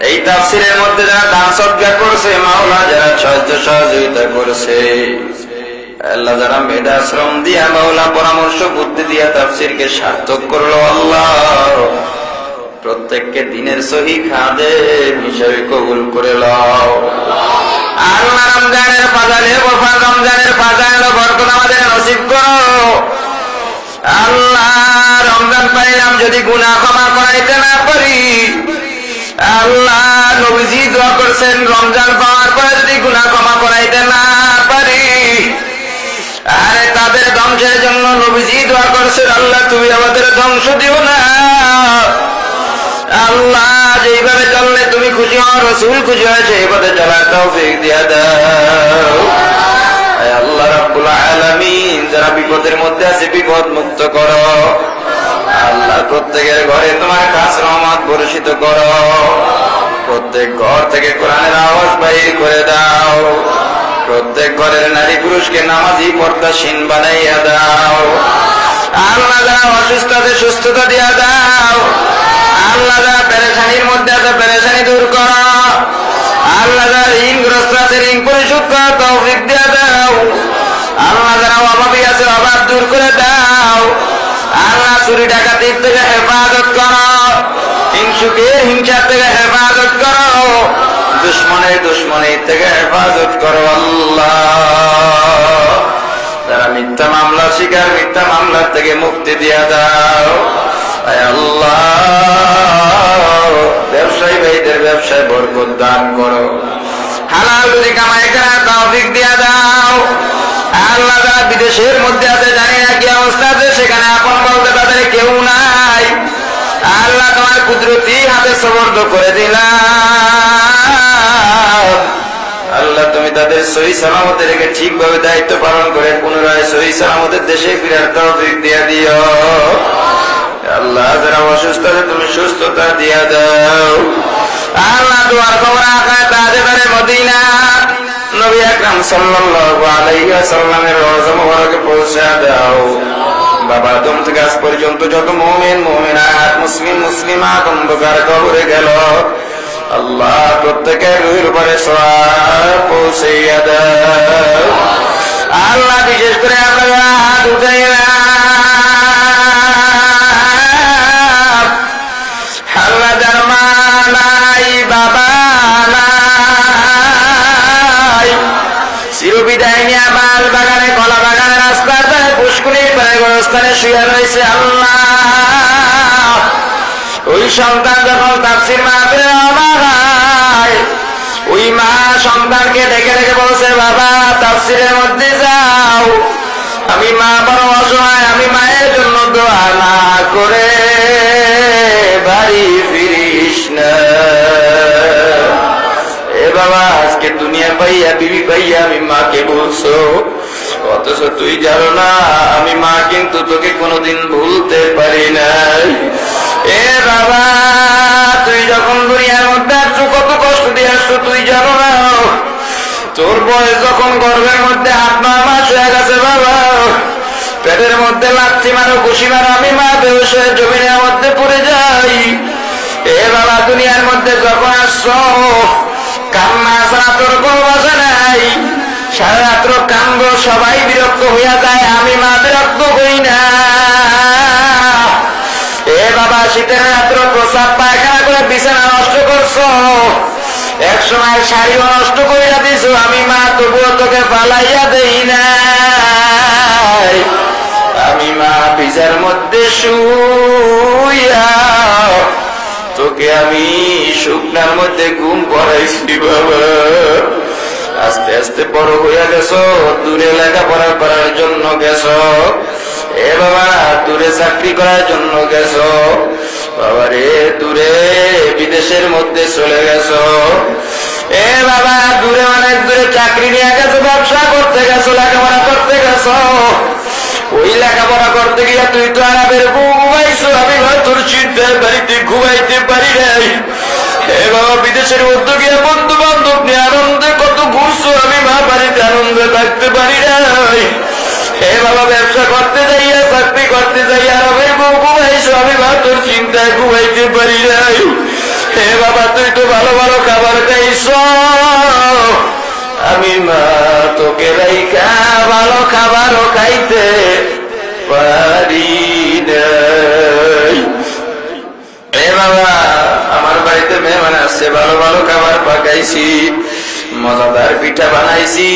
এই তাফসীরের মধ্যে যারা দান সদকা করছে, মাওলা যারা সাহায্য সহযোগিতা করছে, আল্লাহ যারা মেধা শ্রম দিয়া মাওলা পরামর্শ বুদ্ধি দিয়া তাফসীরকে সার্থক করলো, আল্লাহ প্রত্যেককে দিনের সহি খাদেম হিসেবে কবুল করে লও। আল্লাহ রমজানের ফাজাইল বরকত আমাদের নসিব করো। আল্লাহ রমজান পাইলাম যদি গুনাহ ক্ষমা করাইতে না পারি, আল্লাহ নবীজি দোয়া করছেন রমজান পাওয়ার পরে যদি গুনাহ ক্ষমা করাইতে না পারি, আরে তাদের ধ্বংসের জন্য নবীজি দোয়া করছেন, আল্লাহ তুমি আমাদের ধ্বংস দিও না। আল্লাহ যেইভাবে চললে তুমি খুশি হও, রাসূল খুশি হয়, সেইভাবে চলার তৌফিক দিয়া দাও। আল্লাহ রাব্বুল আলামিন যারা বিপদের মধ্যে আছে বিপদ মুক্ত করো। আল্লাহ প্রত্যেকের ঘরে তোমার খাস রহমত বর্ষিত করো। প্রত্যেক ঘর থেকে কোরআনের আওয়াজ বাইর করে দাও। প্রত্যেক ঘরের নারী পুরুষকে নামাজি পর্দাশীন বানাইয়া দাও। আল্লাহ যারা অসুস্থ আছে সুস্থতা দিয়া দাও। আল্লাহ যারা পেরেশানির মধ্যে আছে পেরেশানি দূর করো। আল্লাহ যারা ঋণগ্রস্ত আছে ঋণ পরিশোধ করার তৌফিক দিয়া দাও। আল্লাহ যারা অভাবী আছে অভাব দূর করে দাও। আল্লাহ চুরি ডাকাতির থেকে হেফাজত করো। হিংসুকের হিংসার থেকে হেফাজত করো। দুশ্মনের থেকে হেফাজত করো। আল্লাহ যারা মিথ্যা মামলার শিকার, মিথ্যা মামলার থেকে মুক্তি দিয়া দাও। আল্লাহ ব্যবসায়ী ভাইদের ব্যবসায় বরকত দান করো। হালাল রুজি কামাই করার তৌফিক দিয়া দাও। আল্লাহ যারা বিদেশের মধ্যে আছে জানি না কি অবস্থা আছে, সেখানে আপন বলতে তাদের কেউ নাই। আল্লাহ তোমার কুদরতি হাতে সুপর্দ করে দিলাম। আল্লাহ তুমি তাদের সহি সালামতে রেখে ঠিকভাবে দায়িত্ব পালন করে পুনরায় সহি সালামতের দেশে ফিরার তৌফিক দিয়া দিও। আল্লাহ যারা অসুস্থ আছে তুমি সুস্থতা দিয়া দাও। আল্লাহ দুয়ার খবর আখায় তাজেদারে মদিনা নবী আকরাম সাল্লাল্লাহু আলাইহি ওয়াসাল্লামের রওজা মুবারকে পৌঁছে দাও। বাবা আদম থেকে আজ পর্যন্ত যত মুমিন মুমিনাত মুসলিম মুসলিমাত অন্ধকার কবরে গেল, আল্লাহ প্রত্যেকের রুহের উপরে সওয়াব পৌঁছাইয়া দাও। আল্লাহ বিশেষ করে আমরা হাত উঠাইলাম। আল্লাহ যার মা নাই বাবা নাই, চিরবিদায় নিয়ে মাল বাগানে কলা বাগানে রাস্তার ধারে পুষ্কুনির পারে গোরস্থানে শুয়ে রয়েছে। আল্লাহ ওই সন্তান যখন তাফসীর মাহফিলে হয়, ওই মা সন্তানকে ডেকে ডেকে বলছে, বাবা তাফসীরের মধ্যে যাও। আমি মা বড় অসহায়, আমি মায়ের জন্য দোয়া না করে বাড়ি ফিরিস না। এ বাবা আজকে দুনিয়া পাইয়া বিবি পাইয়া আমি মাকে বলছো, অথচ তুই জানো না আমি মা কিন্তু তোকে কোনোদিন ভুলতে পারি নাই। এ বাবা তুই যখন দুনিয়ার মধ্যে আসছো কত কষ্ট দিয়ে আসছো তুই জানো না। তোর বয়স যখন গর্ভের মধ্যে 8-9 মাস হয়ে গেছে বাবা, পেটের মধ্যে লাথি মারো ঘুষি মারো, আমি মা বেহুশ হয়ে জমিনের মধ্যে পড়ে যাই। এ বাবা দুনিয়ার মধ্যে যখন আসছো কান্না ছাড়া তোর কোনো ভাষা নাই। সারা রাত্র কান্দ, সবাই বিরক্ত হইয়া যায়, আমি মা বিরক্ত হই না। এ বাবা শীতের রাত্র প্রস্রাব পায়খানা করে বিছানা নষ্ট করছো, এক সময় শাড়িও নষ্ট করিয়া দিছো, আমি মা তবুও তোকে পালাইয়া দেই নাই। আমি মা ভিজার মধ্যে শুইয়া তোকে আমি শুকনার মধ্যে ঘুম পড়াইছি বাবা। আস্তে আস্তে বড় হইয়া গেছো, দূরে লেখাপড়া করার জন্য গেছো। এ বাবা দূরে চাকরি করার জন্য গেছো বাবা রে, দূরে বিদেশের মধ্যে চলে গেছো। এ বাবা দূরে অনেক দূরে চাকরি নিয়ে গেছো, ব্যবসা করতে গেছো, লেখাপড়া করতে গেছো। ওই লেখাপড়া করতে গিয়ে তুই তো আরামের ঘুমাইছো, আমি তোর চিন্তায় বাড়িতে ঘুমাইতে পারি নাই। এ বাবা বিদেশের মধ্যে গিয়ে বন্ধু বান্ধব নিয়ে আনন্দে কত ঘুরছো, আমি মা বাড়িতে আনন্দে থাকতে পারি নাই। হে বাবা ব্যবসা করতে যাইয়া চাকরি করতে যাইয়া আরামের ঘুমাইছো, আমি মা তোর চিন্তায় ঘুমাইতে পারি নাই। হে বাবা তুই তো ভালো ভালো খাবার খাইছ, আমি মা তোকে রাইখা ভালো খাবারও খাইতে পারি নাই। এ বাবা আমার বাড়িতে মেহমান আসছে, ভালো ভালো খাবার পাকাইছি, মজাদার পিঠা বানাইছি,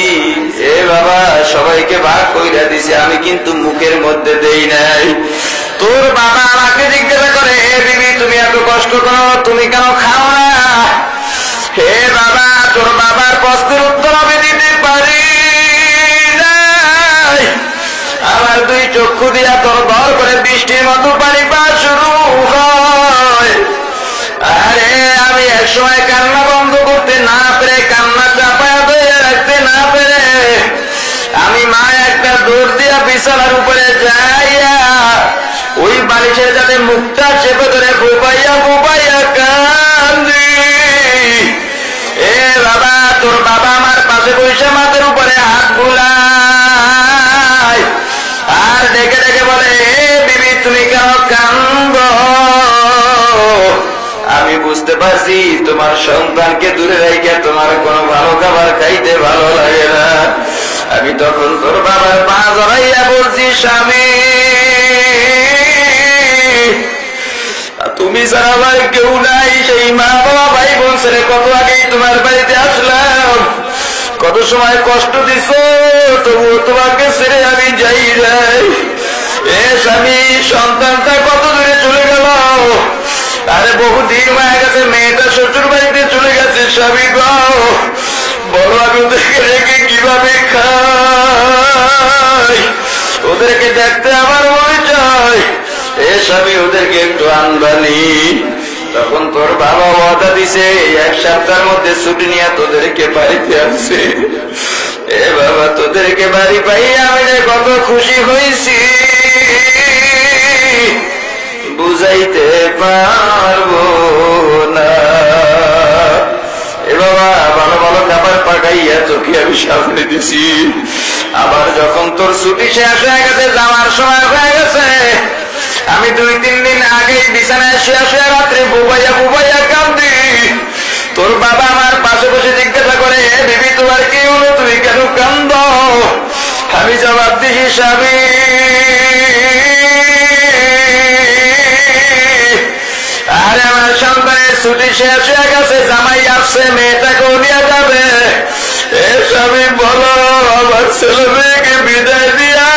এ বাবা সবাইকে ভাগ কইরা দিছি, আমি কিন্তু মুখের মধ্যে দেই নাই। তোর বাবা আমাকে জিজ্ঞাসা করে, হে বিবি তুমি এত কষ্ট করো, তুমি কেন খাও না? হে বাবা তোর বাবার প্রশ্নের উত্তর আমি দিতে পারি নাই। আমার দুই চক্ষু দিয়া তোর দর করে বৃষ্টির মতো পানি পাওয়া শুরু হয়। আরে আমি একসময় কান্না বন্ধ করতে না পেরে, কান্না চাপায়া ধরে রাখতে না পেরে, আমি মা একটা দৌড় দিয়া বিছানার উপরে যাইয়া ওই বালিশের যাতে মুখটা চেপে ধরে বুবাইয়া বুবাইয়া কান্দি। এ বাবা তোর বাবা আমার পাশে বসে মাথার উপরে হাত বুলায় আর ডেকে ডেকে বলে, হে বিবি তুমি কেন কান্দো? আমি বুঝতে পারছি তোমার সন্তানকে দূরে রেখে তোমার কোনো ভালো খাবার খাইতে ভালো লাগে না। আমি তখন তোর বাবার পা জড়াইয়া বলছি, স্বামী তুমি ছাড়া আমার কেউ নাই, সেই মা বাবা ভাই বোন ছেড়ে কত আগেই তোমার বাড়িতে আসলাম, কত সময় কষ্ট দিছ, তবুও তোমাকে ছেড়ে আমি যাই নাই। এ স্বামী সন্তানটা কত দূরে চলে গেল, আরে বহুদিন হয়ে গেছে, মেয়েটা শ্বশুর বাড়িতে চলে গেছে, স্বামী গো বলো আমি ওদেরকে রেখে কিভাবে খাই? ওদেরকে দেখতে আমার মনে চায়, এ স্বামী ওদেরকে একটু আনবানি। তখন তোর বাবা ওয়াদা দিছে এক সপ্তাহের মধ্যে ছুটি নিয়ে তোদেরকে বাড়িতে আসছে। এ বাবা তোদেরকে বাড়ি পাই আমি যে কত খুশি হয়েছি বুঝাইতে পারবো না। এ বাবা ভালো ভালো খাবার পাকাইয়া তোকে আমি সামনে দিছি, আবার যখন তোর ছুটি শেষ হয়ে গেছে, যাওয়ার সময় হয়ে গেছে, আমি 2-3 দিন আগেই বিছানায় শুয়ে শুয়ে রাত্রে বুবাইয়া বুবাইয়া কান্দি। তোর বাবা আমার পাশে বসে জিজ্ঞাসা করে, হে বিবি তোমার কি হলো, তুমি কেন কান্দ? আমি জবাব দিছি, স্বামী আরে আমার সন্তানের ছুটি শেষ হয়ে গেছে, জামাই আসছে, মেয়েটাকেও নিয়ে যাবে। এ স্বামী বলো আমার ছেলে মেয়েকে বিদায় দিয়া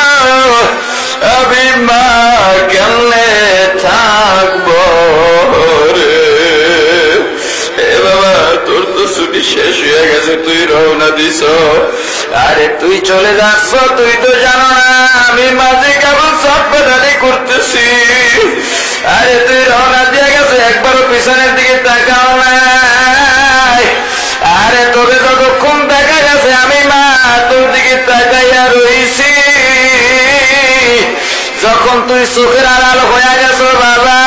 আমি মা কেমনে থাকবো রে? এ বাবা তোর তো ছুটি শেষ হয়ে গেছে, তুই রওনা দিস, আরে তুই চলে যাচ্ছ, তুই তো জানো না আমি মাঝে কেমন সবদানি করতেছি। আরে তুই রওনা দিয়ে গেছে, একবারও পিছনের দিকে তাকাও নাই। আরে তোরে যতক্ষণ দেখা গেছে আমি মা তোর দিকে তাকাইয়া রইছি, যখন তুই চোখের আড়াল হয়ে গেছো বাবা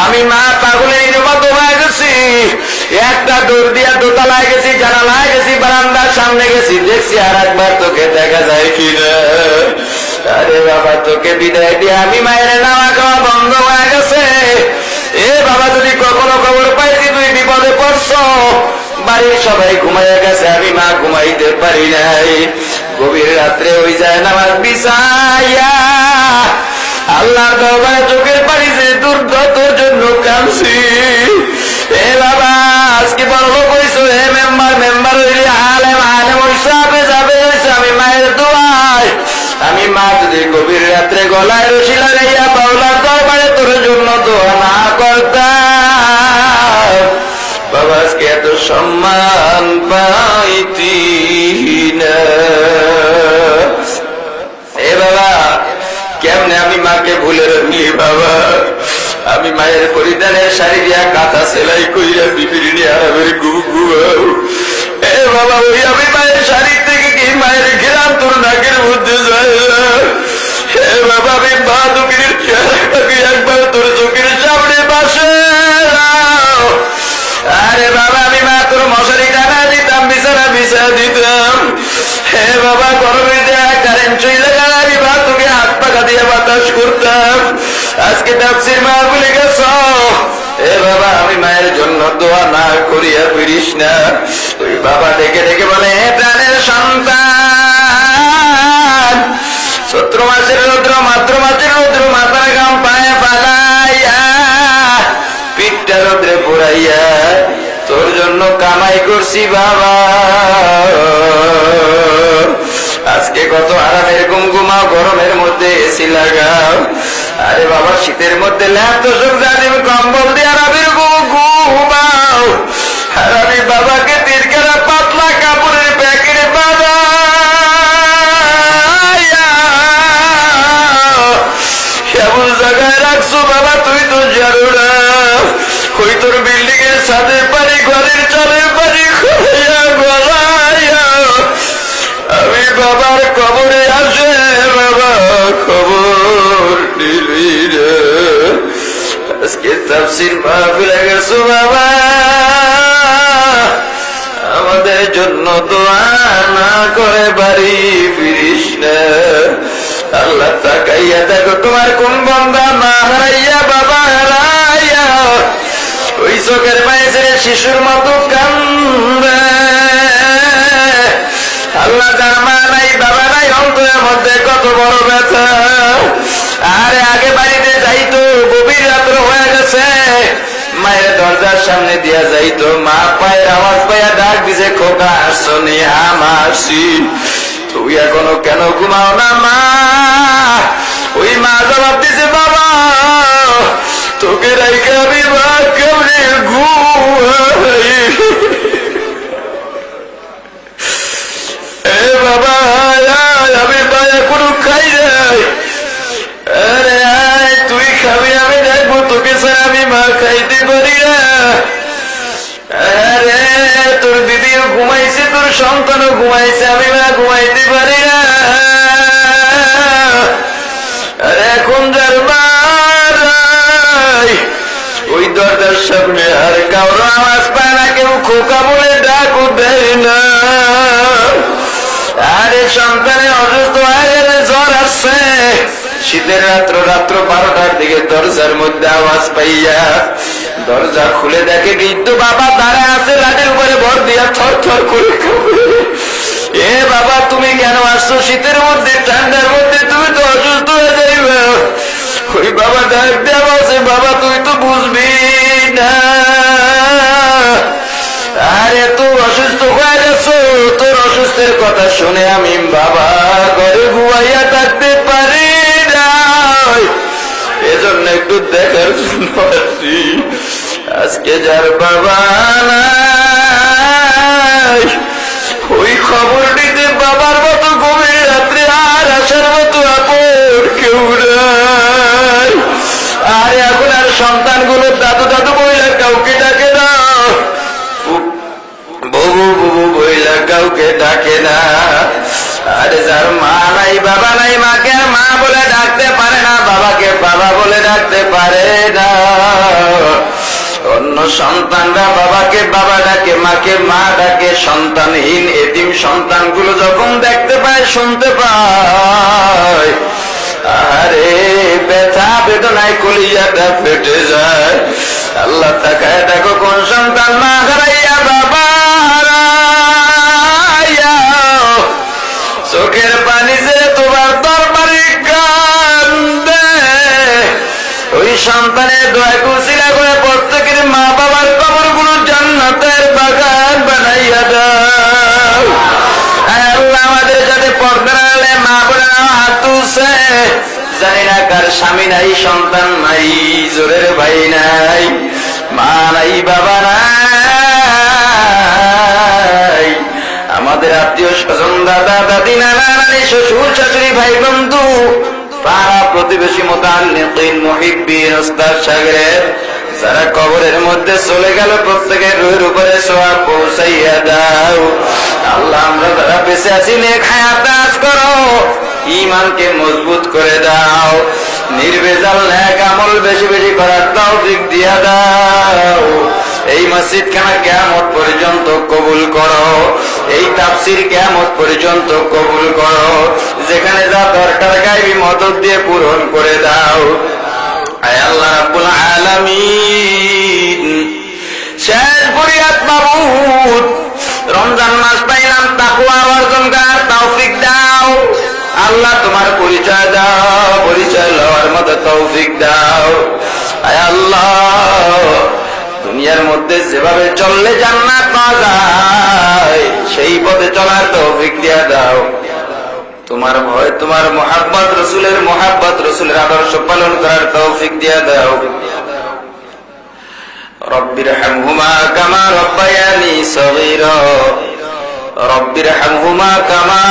আমি মা পাগলের মতো হয়ে গেছি। একটা দৌড় দিয়া দোতলায় গেছি, জানালায় গেছি, বারান্দার সামনে গেছি, দেখছি আর একবার তোকে দেখা যায় কিনা। আরে বাবা তোকে বিদায় দিয়ে আমি মায়ের নাওয়া খাওয়া বন্ধ হয়ে গেছে। এ বাবা যদি কখনো খবর পাইছি তুই বিপদে পড়ছ, বাড়ির সবাই ঘুমাইয়া গেছে, আমি মা ঘুমাইতে পারি নাই। গভীর রাত্রে ওই যায় নামাজ বিছাইয়া আল্লাহর দরবারে চোখের পানি যে দুর্গতর জন্য কাঁদছি। এ বাবা আজকে বড় লোক হইছো, হে মেম্বার হইলে আলেম হইছো, আপে যাবে হইছো, আমি মায়ের দোয়ায় আমি মা যদি গভীর রাত্রে গলায় রশি লাগাইয়া বাউলার দরবারে তোর জন্য দোয়া না করতাম, বাবা আজকে এত সম্মান পাইতি না। এ বাবা কেমনে আমি মাকে ভুলে রাখলি বাবা? আমি মায়ের পরিধানের শাড়ি দিয়া কাঁথা সেলাই করিয়া বিবির নিয়ে আরামের ঘুমাও। এ বাবা ওই আমি মায়ের শাড়ি থেকে কি মায়ের ঘেরাম তোর নাকের মধ্যে যায় না। হে বাবা আমি মা দুঃখের চেহারাটাকে একবার তোর চোখের সামনে পাশে। আরে বাবা আমি মা তোর মশারি টানা দিতাম, বিছানা বিছা দিতাম। হে বাবা গরমে দেয়া কারেন্ট চলে গেল, আমি মা তোকে হাত পাখা দিয়ে বাতাস করতাম। আজকে তাফসীর মাহফিলে গেছ, এ বাবা আমি মায়ের জন্য দোয়া না করিয়া ফিরিস না। ওই বাবা ডেকে ডেকে বলে, হে প্রাণের সন্তান, চৈত্র মাসের রৌদ্র, ভাদ্র মাসের রৌদ্র, মাথার ঘাম পায়ে ফালাইয়া পিঠটা রৌদ্রে পোড়াইয়া তোর জন্য কামাই করছি বাবা। আজকে কত আরামের ঘুম ঘুমাও, গরমের মধ্যে এসি লাগাও। আরে বাবা শীতের মধ্যে ল্যাপ তোষক জানিম কম্বল দিয়ে আরামের ঘুমাও। আর আমি বাবাকে তিরকারা পাতলা কাপড়ের প্যাকেটে বাবা কেমন জায়গায় রাখছো বাবা, তুই তো জানো না। ওই তোর বিল্ডিং এর ছাদের পানি, ঘরের চালের পানি গলাইয়া আমি বাবার কবরে আসে বাবা খবর নিলি রে। আজকে তাফসীর মাহফিলে গেছো বাবা, আমাদের জন্য দোয়া না করে বাড়ি ফিরিস না। আল্লাহ তাকাইয়া দেখো তোমার কোন বান্দা মা হারাইয়া বাবা হারাইয়া ওই চোখের বাইরে শিশুর মতো কান্দে। আল্লাহ যার মা নাই বাবা নাই অন্তরের মধ্যে কত বড় ব্যথা। আরে আগে বাড়িতে যাইতো, গভীর রাত্র হয়ে গেছে, মায়ের দরজার সামনে দিয়া যাইতো, মা পায়ের আওয়াজ পাইয়া ডাক দিছে, খোকা আসছো নি? আমারছি। তুই এখনো কেন ঘুমাও না মা? ওই মা জবাব দিছে, বাবা তোকে রাইখা আমি মা কেমনে ঘুমাই? এ বাবা আমি মা এখনো খাই নাই। আরে আয় তুই খাবি, আমি দেখবো তোকে স্যার আমি মা খাইতে পারি না। আরে তোর দিদিও ঘুমাইছে, তোর সন্তানও ঘুমাইছে, আমি মা ঘুমাইতে পারি না। আরে এখন যার মা ওই দরজার সামনে আর কারো আওয়াজ পায় না, কেউ খোকা বলে ডাকও দেয় না। আরে সন্তানে অসুস্থ হয়ে গেলে জ্বর আসছে, শীতের রাত্র 12টার দিকে দরজার মধ্যে আওয়াজ পাইয়া দরজা খুলে দেখে কিন্তু বাবা দাঁড়া আছে, লাঠির উপরে ভর দিয়া থর থর করে। এ বাবা তুমি কেন আসছো শীতের মধ্যে, ঠান্ডার মধ্যে? তুমি তো অসুস্থ হয়ে যাইবে। ওই বাবা ডাক দেওয়া বলছে, বাবা তুই তো বুঝবি না। আরে তুই অসুস্থ হয়ে গেছো, তোর অসুস্থের কথা শুনে আমি বাবা ঘরে ঘুমাইয়া থাকতে পারি না, এজন্য একটু দেখার জন্য আসি। আজকে যার বাবা নাই ওই খবর নিতে বাবার মতো গভীর রাত্রে আর আসার মতো আপন কেউ নাই। আর এখন আর সন্তানগুলো দাদু দাদু বইলা কাউকে ডাকে না, ববু ববু বইলা কাউকে ডাকে না। আরে যার মা নাই বাবা নাই, মাকে আর মা বলে ডাকতে পারে না, বাবাকে বাবা বলে ডাকতে পারে না। অন্য সন্তানরা বাবাকে বাবা ডাকে, মাকে মা ডাকে। সন্তানহীন এতিম সন্তানগুলো যখন দেখতে পায়, শুনতে পায়, আরে ব্যথা বেদনায় কলিজাটা ফেটে যায়। আল্লাহ তাকায় দেখো কোন সন্তান মা হারাইয়া বাবা হারাইয়া চোখের পানি যে তোমার দরবারে কান্দে। ওই সন্তানের দোয়া কুসিলা করে প্রত্যেকের মা বাবার কবরগুলো জান্নাতের বাগান বানাইয়া দাও। আল্লাহ আমাদের যাতে পর্দার আড়ালে মা বোনেরা হাত তুলছে, জানি না কার স্বামী নাই, সন্তান নাই, জোরের ভাই নাই, মা নাই, বাবা নাই। আমাদের আত্মীয় স্বজন, দাদা দাদি, নানা নানি, শ্বশুর শাশুড়ি, ভাই বন্ধু, পাড়া প্রতিবেশী, মুতাআল্লিকিন, মুহিব্বিন, ওস্তাদ শাগির যারা কবরের মধ্যে চলে গেল, প্রত্যেকের রুহের উপরে সওয়াব পৌঁছাইয়া দাও। আল্লাহ আমরা যারা বেঁচে আছি নেক হায়াত দান করো, ঈমানকে মজবুত করে দাও, নির্ভেজাল নেক আমল বেশি বেশি করার তৌফিক দিয়া দাও। এই মসজিদখানা কিয়ামত পর্যন্ত কবুল করো, এই তাফসীর কিয়ামত পর্যন্ত কবুল করো। যেখানে যা দরকার গায়বী মদদ দিয়ে পূরণ করে দাও। আয় আল্লাহ রাব্বুল আলামিন, শেষ ফরিয়াদ মাবুদ, রমজান মাস পাইলাম, তাকওয়া অর্জন করার তৌফিক দাও আল্লাহ। তোমার পরিচয় দাও, পরিচয় লওয়ার মতো তৌফিক দাও। আয় আল্লাহ, দুনিয়ার মধ্যে যেভাবে চললে জান্নাত পাওয়া যায় সেই পথে চলার তৌফিক দিয়া দাও। তোমার ভয়, তোমার মুহাব্বত, রাসূলের মুহাব্বত, রাসূলের আদর্শ পালন করার তৌফিক দিয়া দাও। রব্বিরহামহুমা কামা রব্বায়ানি সগীরা, রব্বিরহামহুমা কামা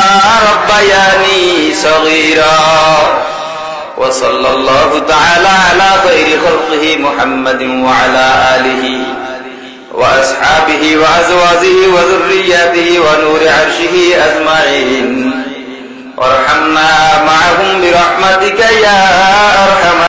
রব্বায়ানি সগীরা। ওয়া সাল্লাল্লাহু তাআলা আলা খায়রি খালকিহি মুহাম্মাদিন ওয়া আলা আলিহি ওয়া আসহাবিহি ওয়া আজওয়াজিহি ওয়া যুররিয়াতিহি ওয়া নূরি আরশিহি আজমাইন। ওয়ারহামনা মা'আহুম বিরহমাতিকা ইয়া আরহাম